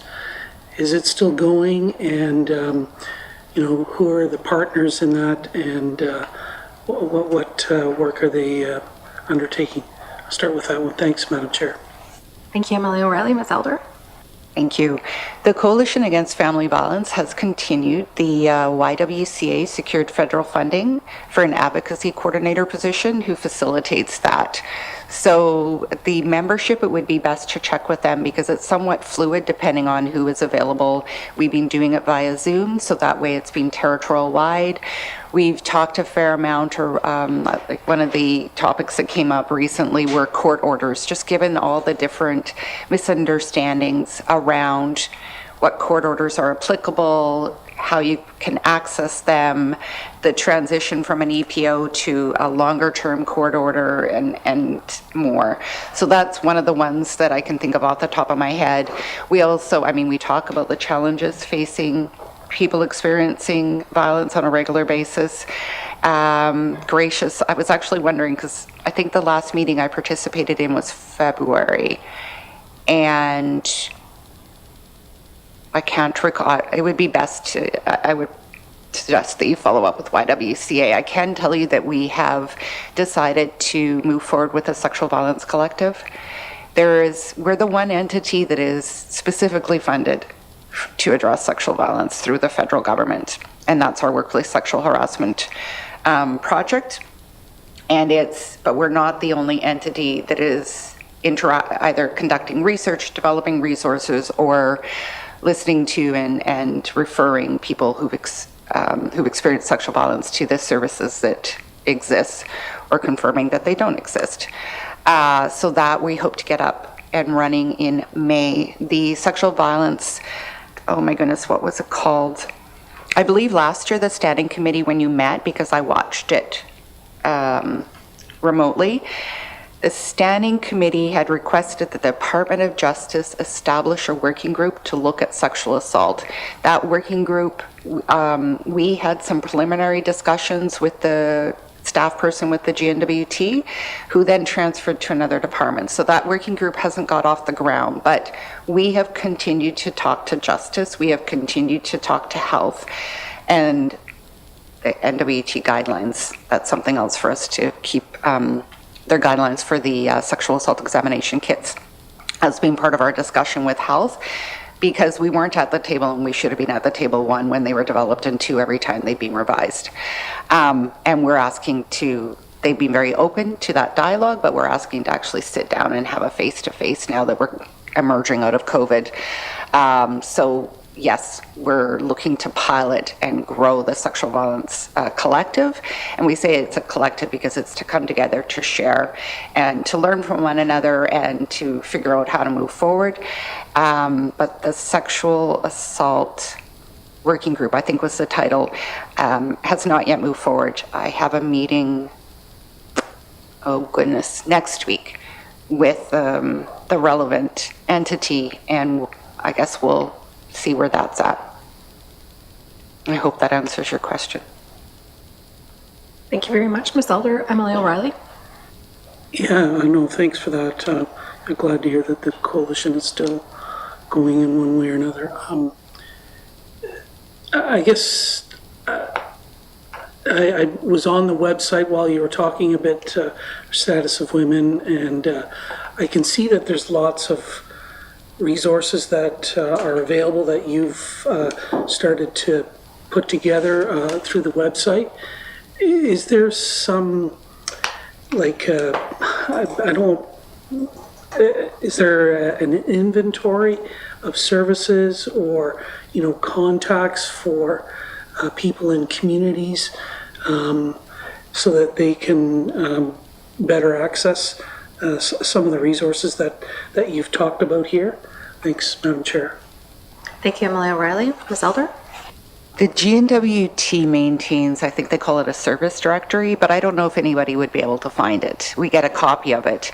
Is it still going? And, you know, who are the partners in that? And what work are they undertaking? I'll start with that one. Thanks, Madam Chair. Thank you, MLA O'Reilly. Ms. Elder. Thank you. The Coalition Against Family Violence has continued. The YWCA secured federal funding for an advocacy coordinator position who facilitates that. So the membership, it would be best to check with them because it's somewhat fluid depending on who is available. We've been doing it via Zoom, so that way it's been territorial wide. We've talked a fair amount, or like one of the topics that came up recently were court orders, just given all the different misunderstandings around what court orders are applicable, how you can access them, the transition from an EPO to a longer-term court order, and more. So that's one of the ones that I can think of off the top of my head. We also, I mean, we talk about the challenges facing people experiencing violence on a regular basis. Gracious, I was actually wondering, because I think the last meeting I participated in was February, and I can't recall. It would be best to, I would suggest that you follow up with YWCA. I can tell you that we have decided to move forward with a sexual violence collective. We're the one entity that is specifically funded to address sexual violence through the federal government, and that's our workplace sexual harassment project. But we're not the only entity that is either conducting research, developing resources, or listening to and referring people who've experienced sexual violence to the services that exist, or confirming that they don't exist. So that we hope to get up and running in May. The sexual violence, oh my goodness, what was it called? I believe last year the standing committee, when you met, because I watched it remotely, the standing committee had requested that the Department of Justice establish a working group to look at sexual assault. That working group, we had some preliminary discussions with the staff person with the GNWT, who then transferred to another department. So that working group hasn't got off the ground, but we have continued to talk to Justice, we have continued to talk to Health, and the NWT guidelines. That's something else for us to keep, their guidelines for the sexual assault examination kits has been part of our discussion with Health, because we weren't at the table, and we should have been at the table, one, when they were developed, and two, every time they've been revised. And we're asking they've been very open to that dialogue, but we're asking to actually sit down and have a face-to-face now that we're emerging out of COVID. So yes, we're looking to pilot and grow the sexual violence collective. And we say it's a collective because it's to come together to share and to learn from one another and to figure out how to move forward. But the sexual assault working group, I think was the title, has not yet moved forward. I have a meeting, oh goodness, next week with the relevant entity, and I guess we'll see where that's at. I hope that answers your question. Thank you very much, Ms. Elder. Emily O'Reilly. Yeah, I know, thanks for that. I'm glad to hear that the coalition is still going in one way or another. I guess I was on the website while you were talking a bit, status of women, and I can see that there's lots of resources that are available that you've started to put together through the website. Is there some, like, is there an inventory of services or, contacts for people in communities so that they can better access some of the resources that you've talked about here? Thanks, Madam Chair. Thank you, Emily O'Reilly. Ms. Elder. The GNWT maintains, I think they call it a service directory, but I don't know if anybody would be able to find it. We get a copy of it.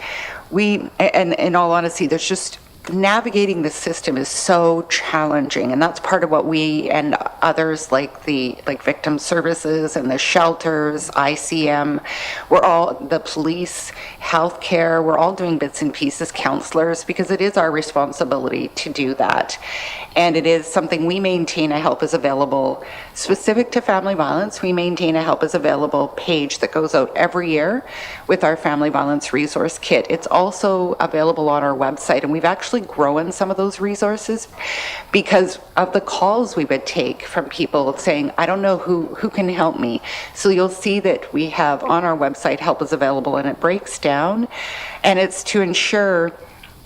And in all honesty, there's just, navigating the system is so challenging, and that's part of what we and others like victim services and the shelters, ICM, the police, healthcare, we're all doing bits and pieces, counselors, because it is our responsibility to do that. And it is something we maintain. A help is available specific to family violence. We maintain a help is available page that goes out every year with our family violence resource kit. It's also available on our website, and we've actually actually growing some of those resources because of the calls we would take from people saying, I don't know who can help me. So you'll see that we have on our website, help is available, and it breaks down. And it's to ensure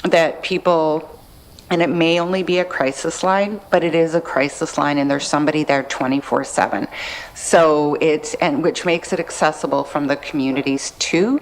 that people, and it may only be a crisis line, but it is a crisis line and there's somebody there 24/7. So and which makes it accessible from the communities too.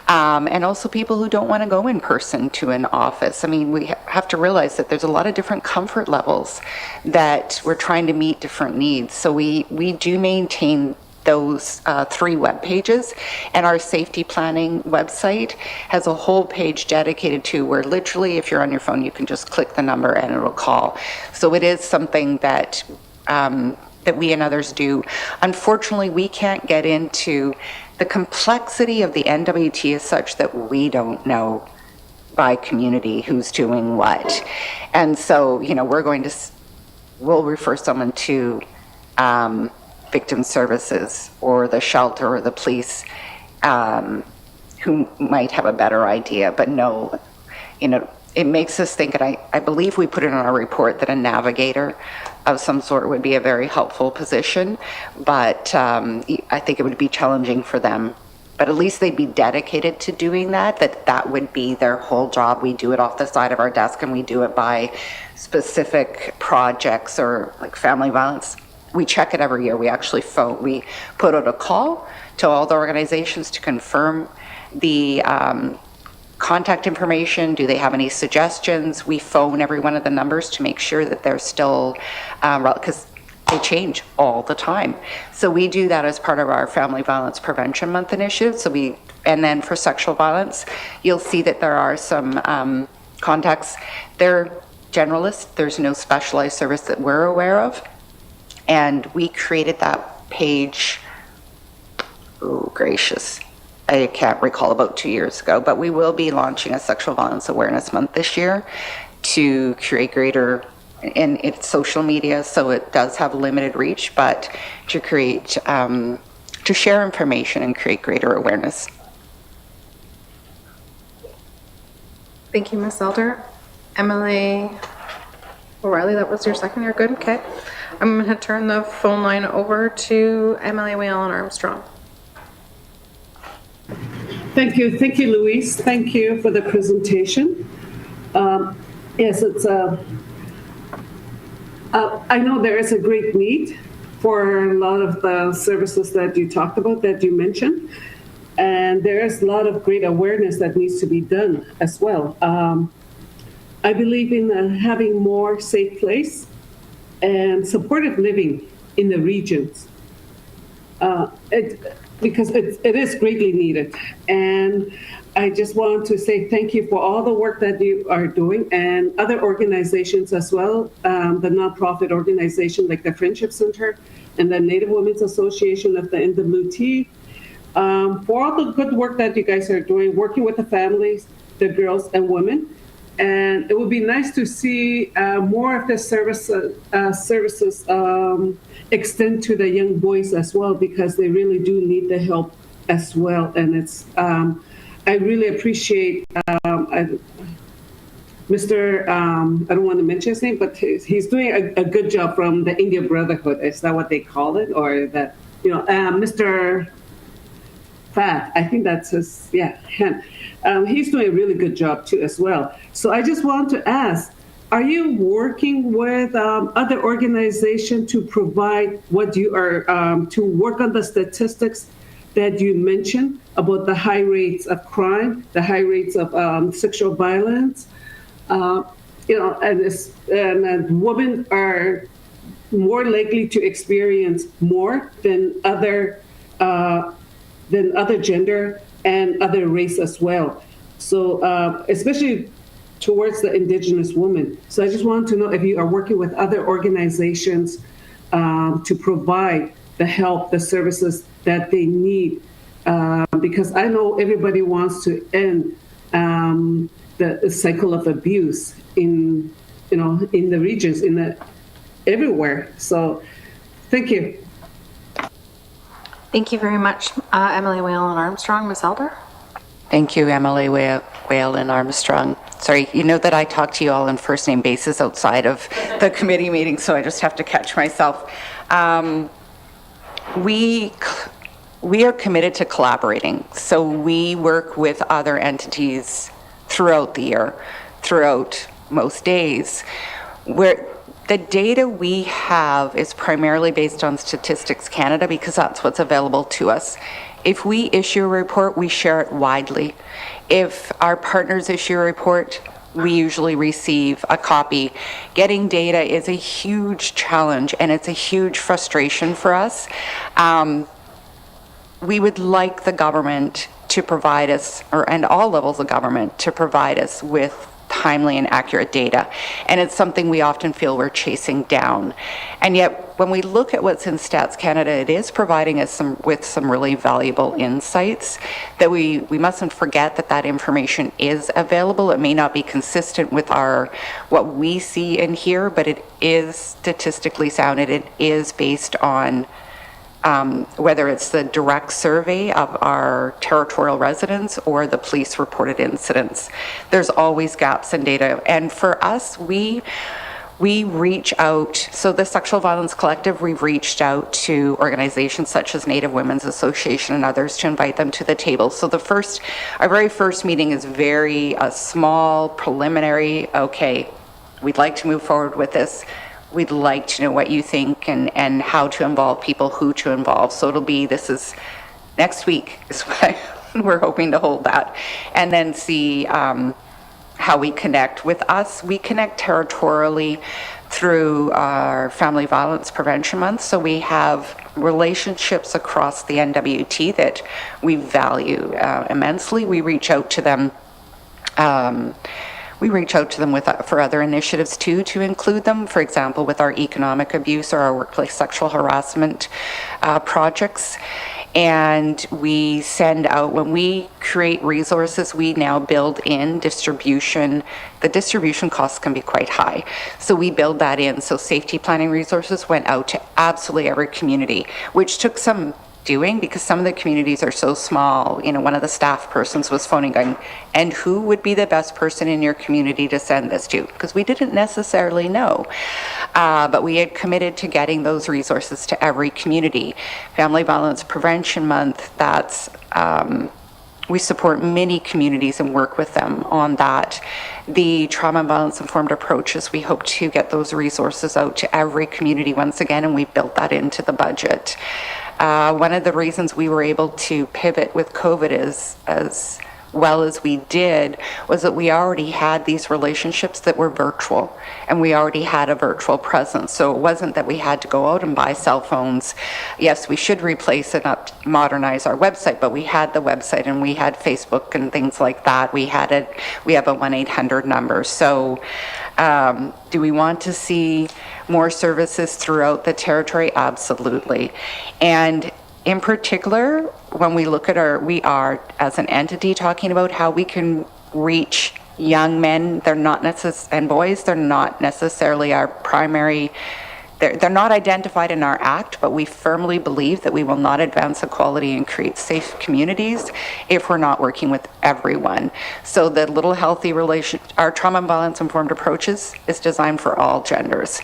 And also people who don't want to go in person to an office. I mean, we have to realize that there's a lot of different comfort levels that we're trying to meet different needs. So we do maintain those 3 web pages, and our safety planning website has a whole page dedicated to where literally if you're on your phone you can just click the number and it'll call. So it is something that that we and others do. Unfortunately, we can't get into the complexity of the NWT is such that we don't know by community who's doing what. And so, you know, we'll refer someone to victim services or the shelter or the police who might have a better idea, but no, you know, it makes us think, and I believe we put it in our report that a navigator of some sort would be a very helpful position, but I think it would be challenging for them. But at least they'd be dedicated to doing that would be their whole job. We do it off the side of our desk and we do it by specific projects or like family violence. We check it every year. We actually we put out a call to all the organizations to confirm the contact information. Do they have any suggestions? We phone every one of the numbers to make sure that they're still, because they change all the time. So we do that as part of our Family Violence Prevention Month initiative. And then for sexual violence, you'll see that there are some contacts. They're generalists. There's no specialized service that we're aware of. And we created that page, oh gracious, I can't recall, about 2 years ago, but we will be launching a Sexual Violence Awareness Month this year to create greater, and it's social media, so it does have limited reach, but to create, to share information and create greater awareness. Thank you, Ms. Elder. Emily O'Reilly, that was your second. You're good? Okay. I'm going to turn the phone line over to Emily Whalen Armstrong. Thank you, Louise. Thank you for the presentation. Yes, it's I know there is a great need for a lot of the services that you talked about, that you mentioned, and there is a lot of great awareness that needs to be done as well. I believe in having more safe place and supportive living in the regions. Because it is greatly needed. And I just want to say thank you for all the work that you are doing, and other organizations as well, the nonprofit organization like the Friendship Center and the Native Women's Association of the NWT, for all the good work that you guys are doing, working with the families, the girls and women. And it would be nice to see more of the services extend to the young boys as well, because they really do need the help as well. And it's I really appreciate Mr. I don't want to mention his name, but he's doing a good job from the India Brotherhood. Is that what they call it, or that, you know, Mr. Fat? I think that's his. Yeah, he's doing a really good job too as well. So I just want to ask, are you working with other organizations to provide what you are, to work on the statistics that you mentioned about the high rates of crime, the high rates of sexual violence? You know, and women are more likely to experience more than other gender and other race as well. So especially towards the Indigenous women. So I just wanted to know if you are working with other organizations to provide the help, the services that they need, because I know everybody wants to end the cycle of abuse in the regions, everywhere. So thank you. Thank you very much, Emily Whalen Armstrong. Ms. Elder? Thank you, Emily Whalen Armstrong. Sorry, you know that I talk to you all on first name basis outside of the committee meeting, so I just have to catch myself. We are committed to collaborating, so we work with other entities throughout the year, throughout most days, where the data we have is primarily based on Statistics Canada because that's what's available to us. If we issue a report, we share it widely. If our partners issue a report, we usually receive a copy. Getting data is a huge challenge and it's a huge frustration for us. We would like the government to provide us, and all levels of government, to provide us with timely and accurate data. And it's something we often feel we're chasing down. And yet, when we look at what's in Stats Canada, it is providing us with some really valuable insights that we mustn't forget that information is available. It may not be consistent with what we see and hear, but it is statistically sound, and it is based on whether it's the direct survey of our territorial residents or the police reported incidents. There's always gaps in data. And for us, we reach out, so the Sexual Violence Collective, we've reached out to organizations such as Native Women's Association and others to invite them to the table. So our very first meeting is very small, preliminary, okay, we'd like to move forward with this. We'd like to know what you think and how to involve people, who to involve. So this is next week is what we're hoping to hold that. And then see how we connect. With us, we connect territorially through our Family Violence Prevention Month. So we have relationships across the NWT that we value immensely. We reach out to them for other initiatives too, to include them, for example, with our economic abuse or our workplace sexual harassment projects. And we send out, when we create resources, we now build in distribution. The distribution costs can be quite high. So we build that in. So safety planning resources went out to absolutely every community, which took some doing because some of the communities are so small. One of the staff persons was phoning going, and who would be the best person in your community to send this to? Because we didn't necessarily know. But we had committed to getting those resources to every community. Family Violence Prevention Month, we support many communities and work with them on that. The trauma and violence informed approaches, we hope to get those resources out to every community once again, and we built that into the budget. One of the reasons we were able to pivot with COVID as well as we did was that we already had these relationships that were virtual, and we already had a virtual presence. So it wasn't that we had to go out and buy cell phones. Yes, we should replace and modernize our website, but we had the website and we had Facebook and things like that. We have a 1-800 number. So do we want to see more services throughout the territory? Absolutely. And in particular, when we look at we are as an entity talking about how we can reach young men, and boys, they're not necessarily our primary, they're not identified in our act, but we firmly believe that we will not advance equality and create safe communities if we're not working with everyone. So the Little Healthy our trauma and violence informed approaches is designed for all genders.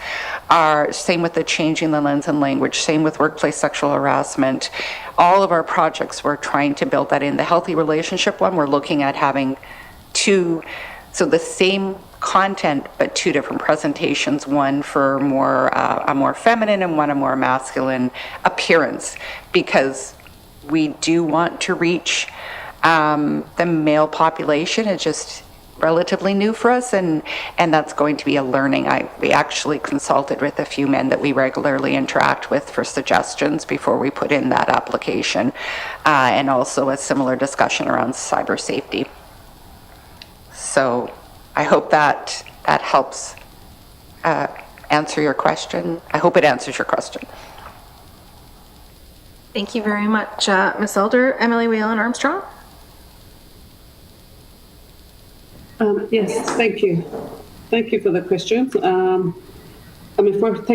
Same with the Changing the Lens and Language, same with workplace sexual harassment. All of our projects, we're trying to build that in. The healthy relationship one, we're looking at having so the same content, but two different presentations, one for a more feminine and one a more masculine appearance, because we do want to reach the male population. It's just relatively new for us, and that's going to be a learning. We actually consulted with a few men that we regularly interact with for suggestions before we put in that application, and also a similar discussion around cyber safety. So I hope that helps answer your question. I hope it answers your question. Thank you very much, Ms. Elder. Emily Whalen Armstrong? Yes, thank you. Thank you for the questions. Thank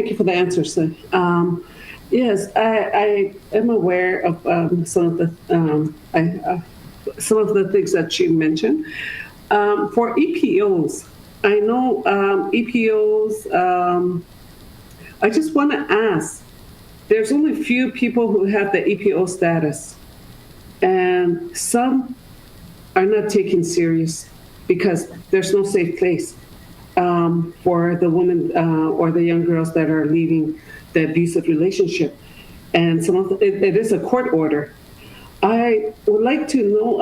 you for the answers. Yes, I am aware of some of the things that you mentioned. For EPOs, I know EPOs, I just want to ask, there's only few people who have the EPO status, and some are not taken serious because there's no safe place for the women or the young girls that are leaving the abusive relationship. And some of it is a court order. I would like to know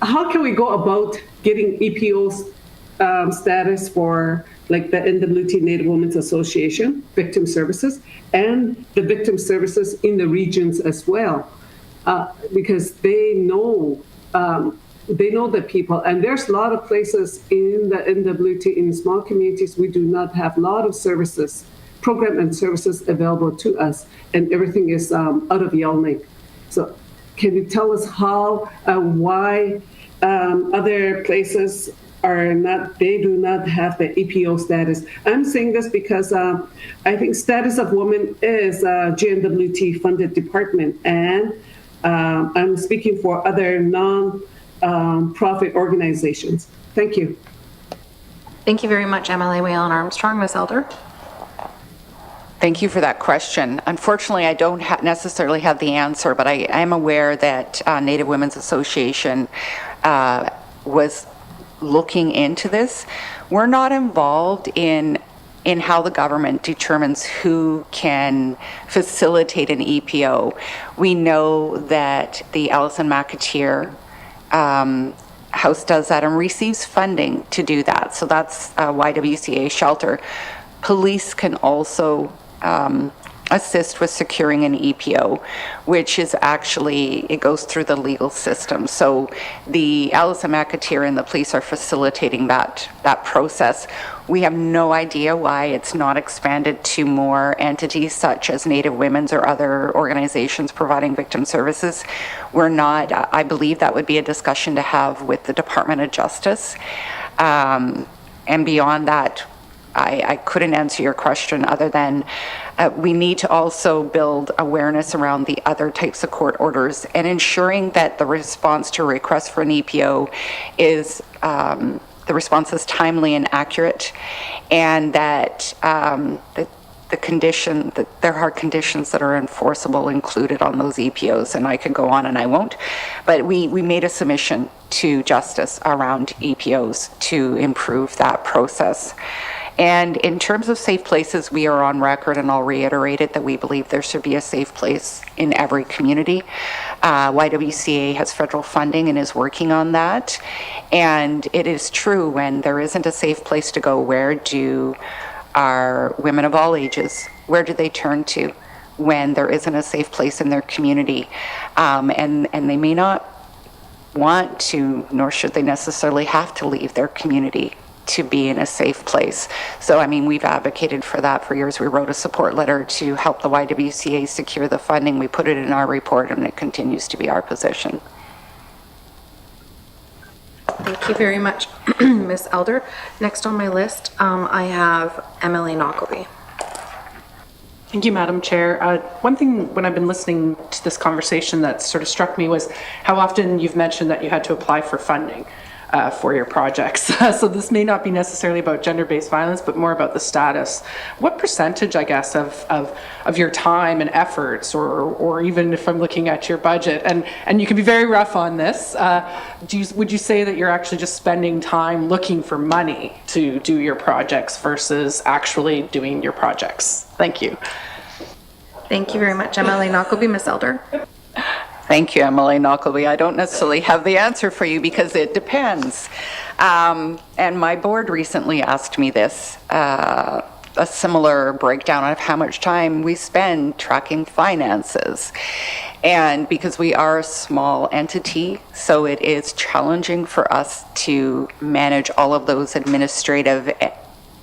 how can we go about getting EPO status for like the NWT Native Women's Association, Victim Services, and the Victim Services in the regions as well, because they know the people. And there's a lot of places in the NWT, in small communities, we do not have a lot of services, program and services available to us, and everything is out of Yelnik. So can you tell us why other places they do not have the EPO status? I'm saying this because I think Status of Women is a GNWT funded department, and I'm speaking for other non-profit organizations. Thank you. Thank you very much, MLA Whalen Armstrong. Ms. Elder? Thank you for that question. Unfortunately, I don't necessarily have the answer, but I am aware that Native Women's Association was looking into this. We're not involved in how the government determines who can facilitate an EPO. We know that the Allison McAteer House does that and receives funding to do that. So that's a YWCA shelter. Police can also assist with securing an EPO, which is actually, it goes through the legal system. So the Allison McAteer and the police are facilitating that process. We have no idea why it's not expanded to more entities such as Native Women's or other organizations providing victim services. We're not, I believe that would be a discussion to have with the Department of Justice. And beyond that, I couldn't answer your question other than we need to also build awareness around the other types of court orders and ensuring that the response to a request for an EPO is the response is timely and accurate, and that the condition, that there are conditions that are enforceable included on those EPOs, and I could go on and I won't, but we made a submission to Justice around EPOs to improve that process. And in terms of safe places, we are on record, and I'll reiterate it, that we believe there should be a safe place in every community. YWCA has federal funding and is working on that. And it is true, when there isn't a safe place to go, where do our women of all ages, where do they turn to when there isn't a safe place in their community? And they may not want to, nor should they necessarily have to leave their community to be in a safe place. So, I mean, we've advocated for that for years. We wrote a support letter to help the YWCA secure the funding. We put it in our report, and it continues to be our position. Thank you very much, Ms. Elder. Next on my list, I have Emily Knockleby. Thank you, Madam Chair. One thing when I've been listening to this conversation that sort of struck me was how often you've mentioned that you had to apply for funding for your projects. So this may not be necessarily about gender-based violence, but more about the status. What percentage, I guess, of your time and efforts, or even if I'm looking at your budget, and you can be very rough on this, would you say that you're actually just spending time looking for money to do your projects versus actually doing your projects? Thank you. Thank you very much, Emily Knockleby. Ms. Elder? Thank you, Emily Knockleby. I don't necessarily have the answer for you because it depends. And my board recently asked me this, a similar breakdown of how much time we spend tracking finances. And because we are a small entity, so it is challenging for us to manage all of those administrative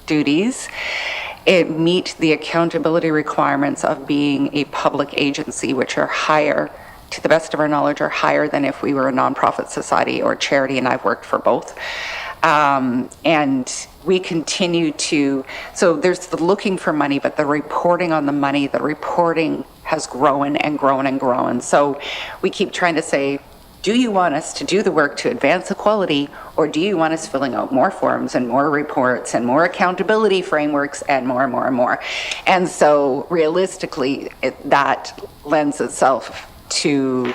duties. It meets the accountability requirements of being a public agency, which are higher, to the best of our knowledge, are higher than if we were a nonprofit society or charity, and I've worked for both. And we continue to, so there's the looking for money, but the reporting on the money, the reporting has grown and grown and grown. So we keep trying to say, Do you want us to do the work to advance equality, or do you want us filling out more forms and more reports and more accountability frameworks and more and more and more? And so realistically, that lends itself to,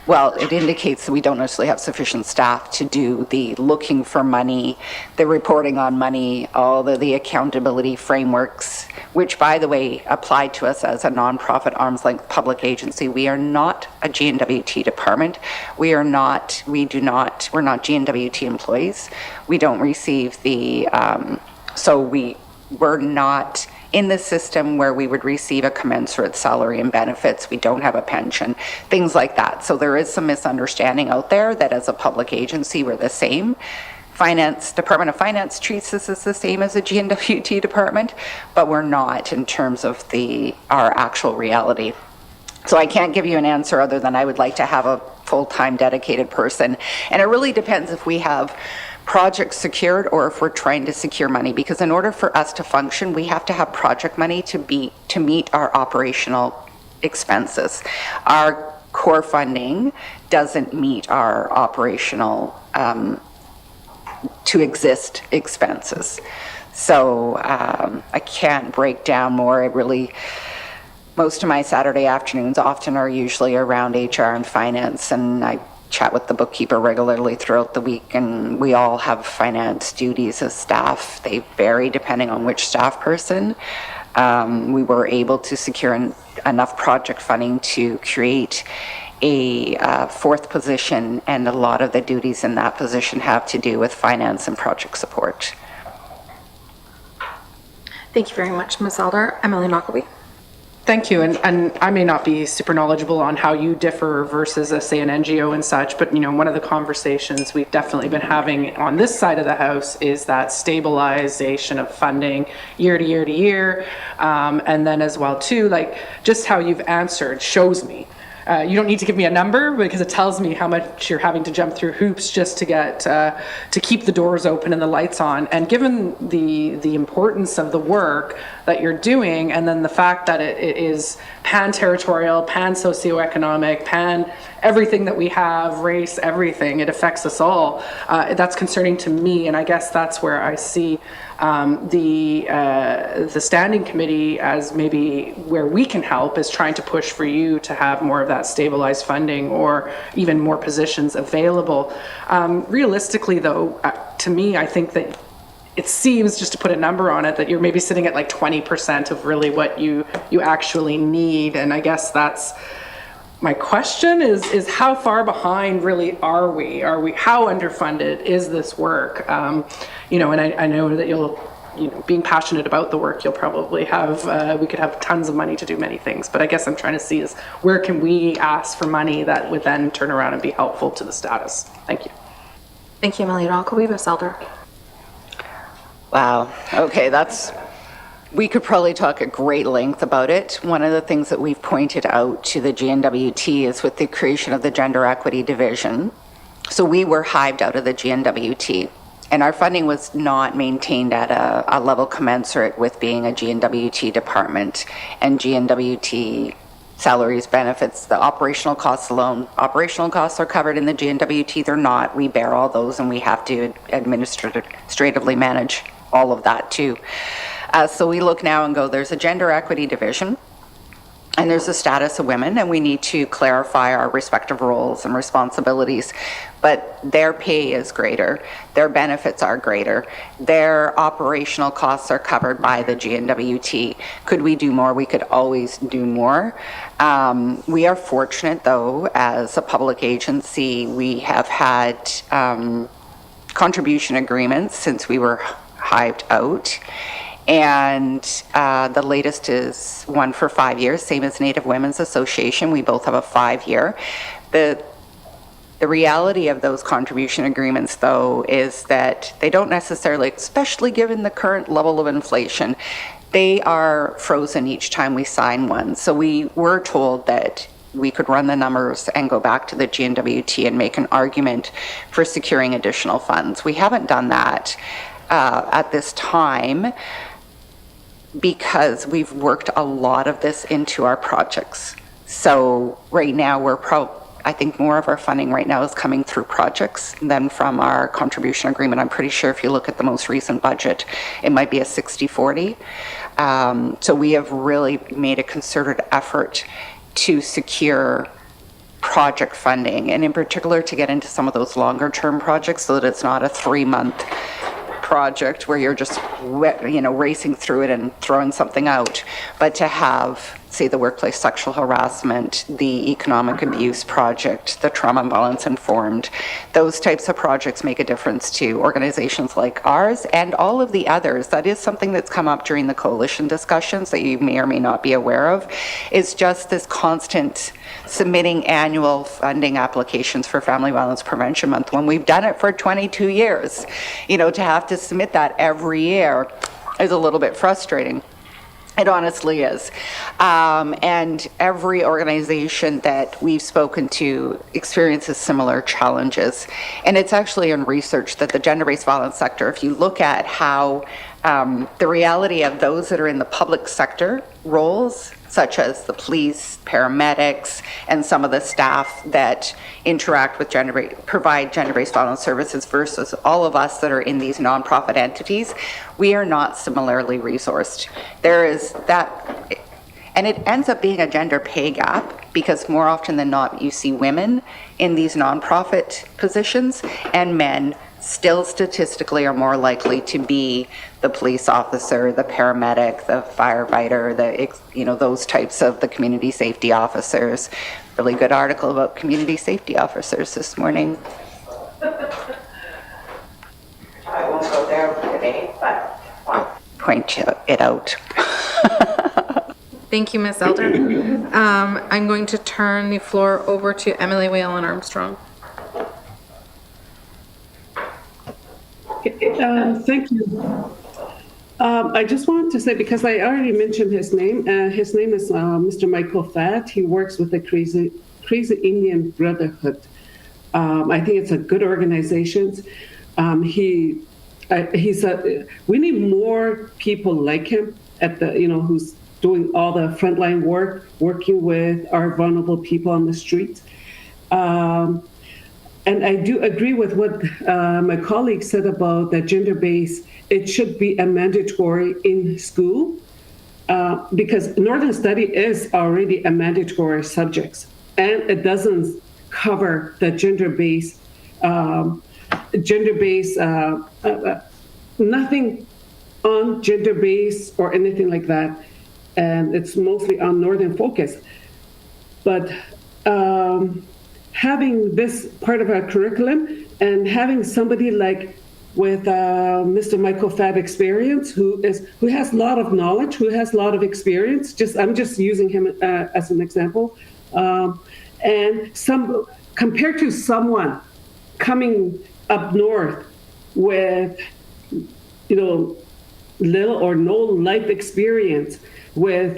well, it indicates that we don't necessarily have sufficient staff to do the looking for money, the reporting on money, all the accountability frameworks, which, by the way, apply to us as a nonprofit arm's length public agency. We are not a GNWT department. We're not GNWT employees. We don't receive the, we're not in the system where we would receive a commensurate salary and benefits. We don't have a pension, things like that. So there is some misunderstanding out there that as a public agency, we're the same. Department of Finance treats us as the same as a GNWT department, but we're not in terms of our actual reality. So I can't give you an answer other than I would like to have a full-time dedicated person. And it really depends if we have projects secured or if we're trying to secure money, because in order for us to function, we have to have project money to meet our operational expenses. Our core funding doesn't meet our operational to exist expenses. So I can't break down more. Most of my Saturday afternoons often are usually around HR and finance, and I chat with the bookkeeper regularly throughout the week, and we all have finance duties as staff. They vary depending on which staff person. We were able to secure enough project funding to create a fourth position, and a lot of the duties in that position have to do with finance and project support. Thank you very much, Ms. Elder. Emily Knockleby. Thank you, and I may not be super knowledgeable on how you differ versus, say, an NGO and such, but one of the conversations we've definitely been having on this side of the house is that stabilization of funding year to year to year, and then as well too, like just how you've answered shows me. You don't need to give me a number because it tells me how much you're having to jump through hoops just to get to keep the doors open and the lights on. And given the importance of the work that you're doing, and then the fact that it is pan-territorial, pan-socioeconomic, everything that we have, race, everything, it affects us all. That's concerning to me, and I guess that's where I see the standing committee as maybe where we can help is trying to push for you to have more of that stabilized funding or even more positions available. Realistically though, to me, I think that it seems, just to put a number on it, that you're maybe sitting at like 20% of really what you actually need. And I guess that's my question is how far behind really are we? How underfunded is this work? And I know that you'll, being passionate about the work, you'll probably have, we could have tons of money to do many things, but I guess I'm trying to see is where can we ask for money that would then turn around and be helpful to the status? Thank you. Thank you, Emily Knockleby. Ms. Elder. Wow. Okay, we could probably talk at great length about it. One of the things that we've pointed out to the GNWT is with the creation of the Gender Equity Division. So we were hived out of the GNWT, and our funding was not maintained at a level commensurate with being a GNWT department, and GNWT salaries, benefits, the operational costs alone. Operational costs are covered in the GNWT. They're not. We bear all those, and we have to administratively manage all of that too. So we look now and go, there's a gender equity division, and there's a status of women, and we need to clarify our respective roles and responsibilities. But their pay is greater, their benefits are greater, their operational costs are covered by the GNWT. Could we do more? We could always do more. We are fortunate, though, as a public agency, we have had contribution agreements since we were hived out. And the latest is one for 5 years, same as Native Women's Association. We both have a 5-year. The reality of those contribution agreements, though, is that they don't necessarily, especially given the current level of inflation, they are frozen each time we sign one. So we were told that we could run the numbers and go back to the GNWT and make an argument for securing additional funds. We haven't done that at this time, because we've worked a lot of this into our projects. So right now we're I think more of our funding right now is coming through projects than from our contribution agreement. I'm pretty sure if you look at the most recent budget, it might be a 60-40. So we have really made a concerted effort to secure project funding, and in particular to get into some of those longer term projects so that it's not a 3-month project where you're just racing through it and throwing something out, but to have, say, the workplace sexual harassment, the economic abuse project, the trauma and violence informed, those types of projects make a difference to organizations like ours and all of the others. That is something that's come up during the coalition discussions that you may or may not be aware of, is just this constant submitting annual funding applications for Family Violence Prevention Month when we've done it for 22 years. To have to submit that every year is a little bit frustrating. It honestly is. And every organization that we've spoken to experiences similar challenges. And it's actually in research that the gender-based violence sector, if you look at how the reality of those that are in the public sector roles, such as the police, paramedics, and some of the staff that interact with provide gender-based violence services versus all of us that are in these nonprofit entities, we are not similarly resourced. There is that, and it ends up being a gender pay gap because more often than not you see women in these nonprofit positions and men still statistically are more likely to be the police officer, the paramedic, the firefighter, those types of the community safety officers. Really good article about community safety officers this morning. I won't go there today, but I'll point it out. Thank you, Ms. Elder. I'm going to turn the floor over to Emily Whalen Armstrong. Thank you. I just wanted to say, because I already mentioned his name is Mr. Michael Fatt. He works with the Crazy Indian Brotherhood. I think it's a good organization. We need more people like him who's doing all the frontline work, working with our vulnerable people on the streets. And I do agree with what my colleague said about the gender-based. It should be a mandatory in school because Northern Study is already a mandatory subject, and it doesn't cover the gender-based, nothing on gender-based or anything like that, and it's mostly on Northern focus. But having this part of our curriculum and having somebody like with Mr. Michael Fatt experience, who has a lot of knowledge, who has a lot of experience. I'm just using him as an example, and compared to someone coming up north with little or no life experience, with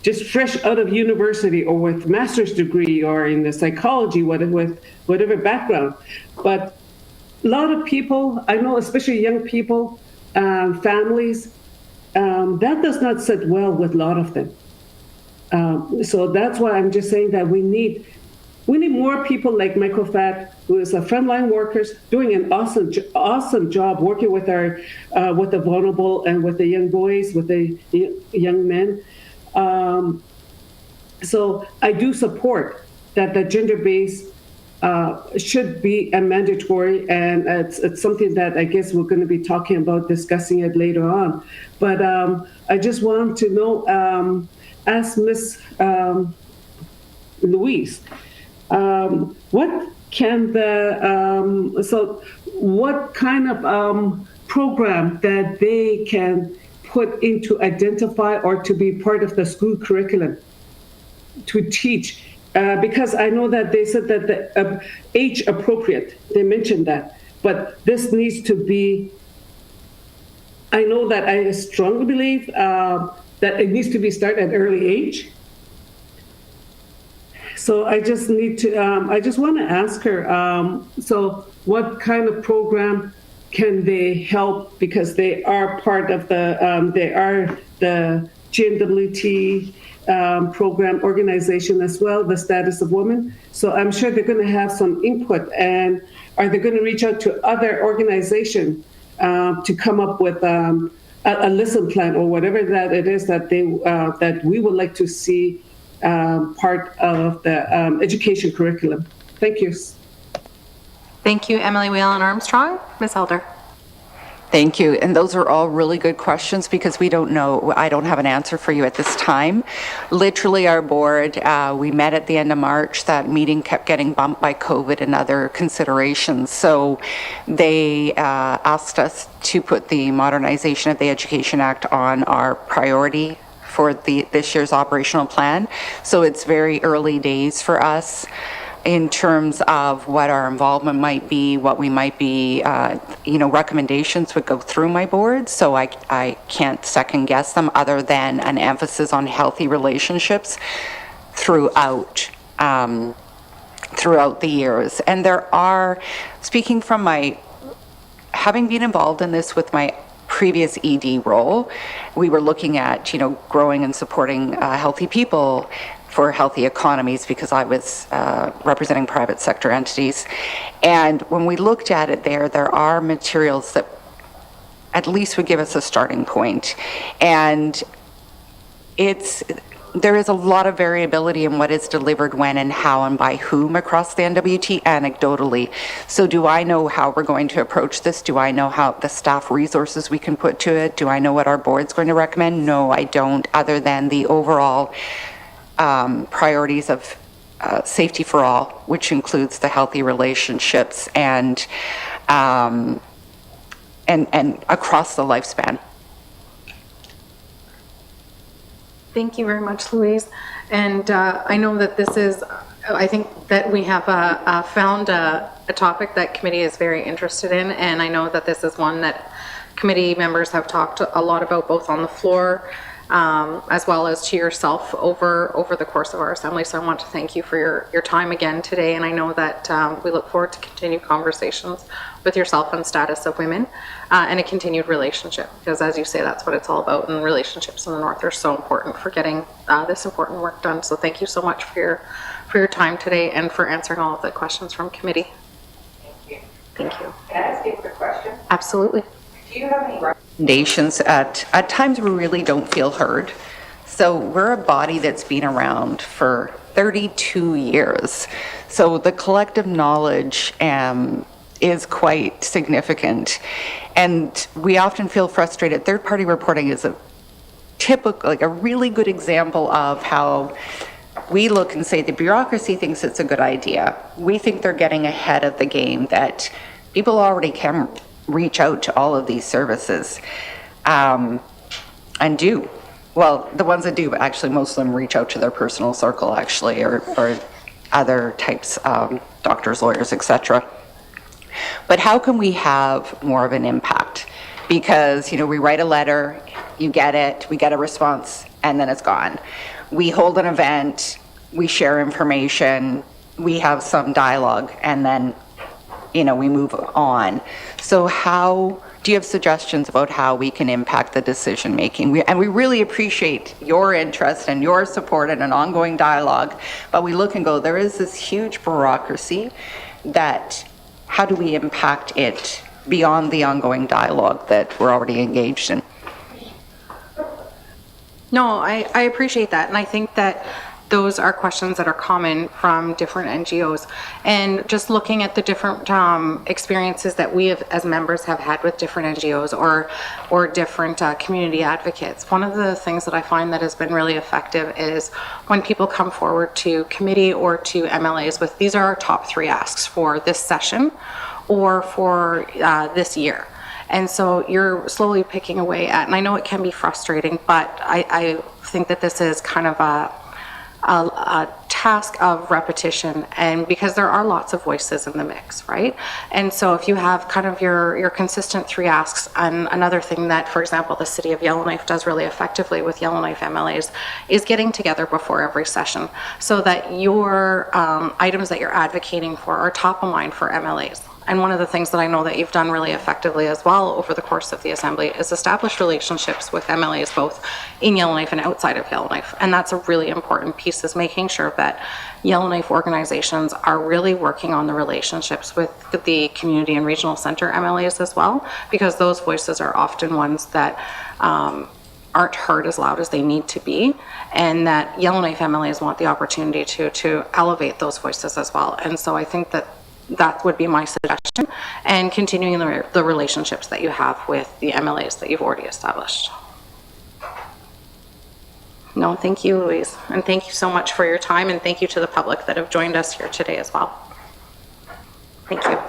just fresh out of university or with master's degree or in the psychology, with whatever background. But a lot of people, I know, especially young people, families, that does not sit well with a lot of them. So that's why I'm just saying that we need more people like Michael Fatt, who is a frontline workers, doing an awesome job working with with the vulnerable and with the young boys, with the young men. So I do support that the gender-based should be a mandatory, and it's something that I guess we're going to be talking about, discussing it later on. But I just want to know, ask Ms. Louise, what kind of program that they can put into identify or to be part of the school curriculum to teach? Because I know that they said that the age appropriate, they mentioned that, but this needs to be, I know that I strongly believe that it needs to be started at early age. So I just need to, I just want to ask her, so what kind of program can they help, because they are part of the, they are the GNWT program organization as well, the status of women. So I'm sure they're going to have some input. And are they going to reach out to other organizations to come up with a lesson plan or whatever that it is that that we would like to see part of the education curriculum? Thank you. Thank you, Emily Whelan Armstrong. Ms. Elder. Thank you. And those are all really good questions because we don't know, I don't have an answer for you at this time. Literally our board, we met at the end of March. That meeting kept getting bumped by COVID and other considerations. So they asked us to put the Modernization of the Education Act on our priority for this year's operational plan. So it's very early days for us in terms of what our involvement might be, what we might be, recommendations would go through my board, so I can't second guess them other than an emphasis on healthy relationships throughout the years. And there are, speaking from having been involved in this with my previous ED role, we were looking at, growing and supporting healthy people for healthy economies because I was representing private sector entities. And when we looked at it there are materials that at least would give us a starting point. And there is a lot of variability in what is delivered when and how and by whom across the NWT anecdotally. So do I know how we're going to approach this? Do I know how the staff resources we can put to it? Do I know what our board's going to recommend? No, I don't, other than the overall priorities of safety for all, which includes the healthy relationships and across the lifespan. Thank you very much, Louise. And I know that I think that we have found a topic that committee is very interested in, and I know that this is one that committee members have talked a lot about, both on the floor as well as to yourself over the course of our assembly. So I want to thank you for your time again today, and I know that we look forward to continued conversations with yourself on status of women and a continued relationship, because as you say, that's what it's all about, and relationships in the North are so important for getting this important work done. So thank you so much for your time today and for answering all of the questions from committee. Thank you. Thank you. Can I ask you a quick question? Absolutely. Do you have any recommendations? At times we really don't feel heard. So we're a body that's been around for 32 years. So the collective knowledge is quite significant. And we often feel frustrated. Third-party reporting is a really good example of how we look and say the bureaucracy thinks it's a good idea. We think they're getting ahead of the game, that people already can reach out to all of these services and do. Well, the ones that do, but actually most of them reach out to their personal circle actually, or other types of doctors, lawyers, etc. But how can we have more of an impact? Because, we write a letter, you get it, we get a response, and then it's gone. We hold an event, we share information, we have some dialogue, and then, we move on. So do you have suggestions about how we can impact the decision making? And we really appreciate your interest and your support and an ongoing dialogue, but we look and go, there is this huge bureaucracy that, how do we impact it beyond the ongoing dialogue that we're already engaged in? No, I appreciate that. And I think that those are questions that are common from different NGOs. And just looking at the different experiences that we as members have had with different NGOs or different community advocates, one of the things that I find that has been really effective is when people come forward to committee or to MLAs with, these are our top 3 asks for this session or for this year. And so you're slowly picking away at, and I know it can be frustrating, but I think that this is kind of a task of repetition, and because there are lots of voices in the mix, right? And so if you have kind of your consistent 3 asks, and another thing that, for example, the City of Yellowknife does really effectively with Yellowknife MLAs is getting together before every session so that your items that you're advocating for are top of mind for MLAs. And one of the things that I know that you've done really effectively as well over the course of the Assembly is establish relationships with MLAs both in Yellowknife and outside of Yellowknife. And that's a really important piece, is making sure that Yellowknife organizations are really working on the relationships with the community and regional centre MLAs as well, because those voices are often ones that aren't heard as loud as they need to be, and that Yellowknife MLAs want the opportunity to elevate those voices as well. And so I think that would be my suggestion, and continuing the relationships that you have with the MLAs that you've already established. No, thank you, Louise. And thank you so much for your time, and thank you to the public that have joined us here today as well. Thank you.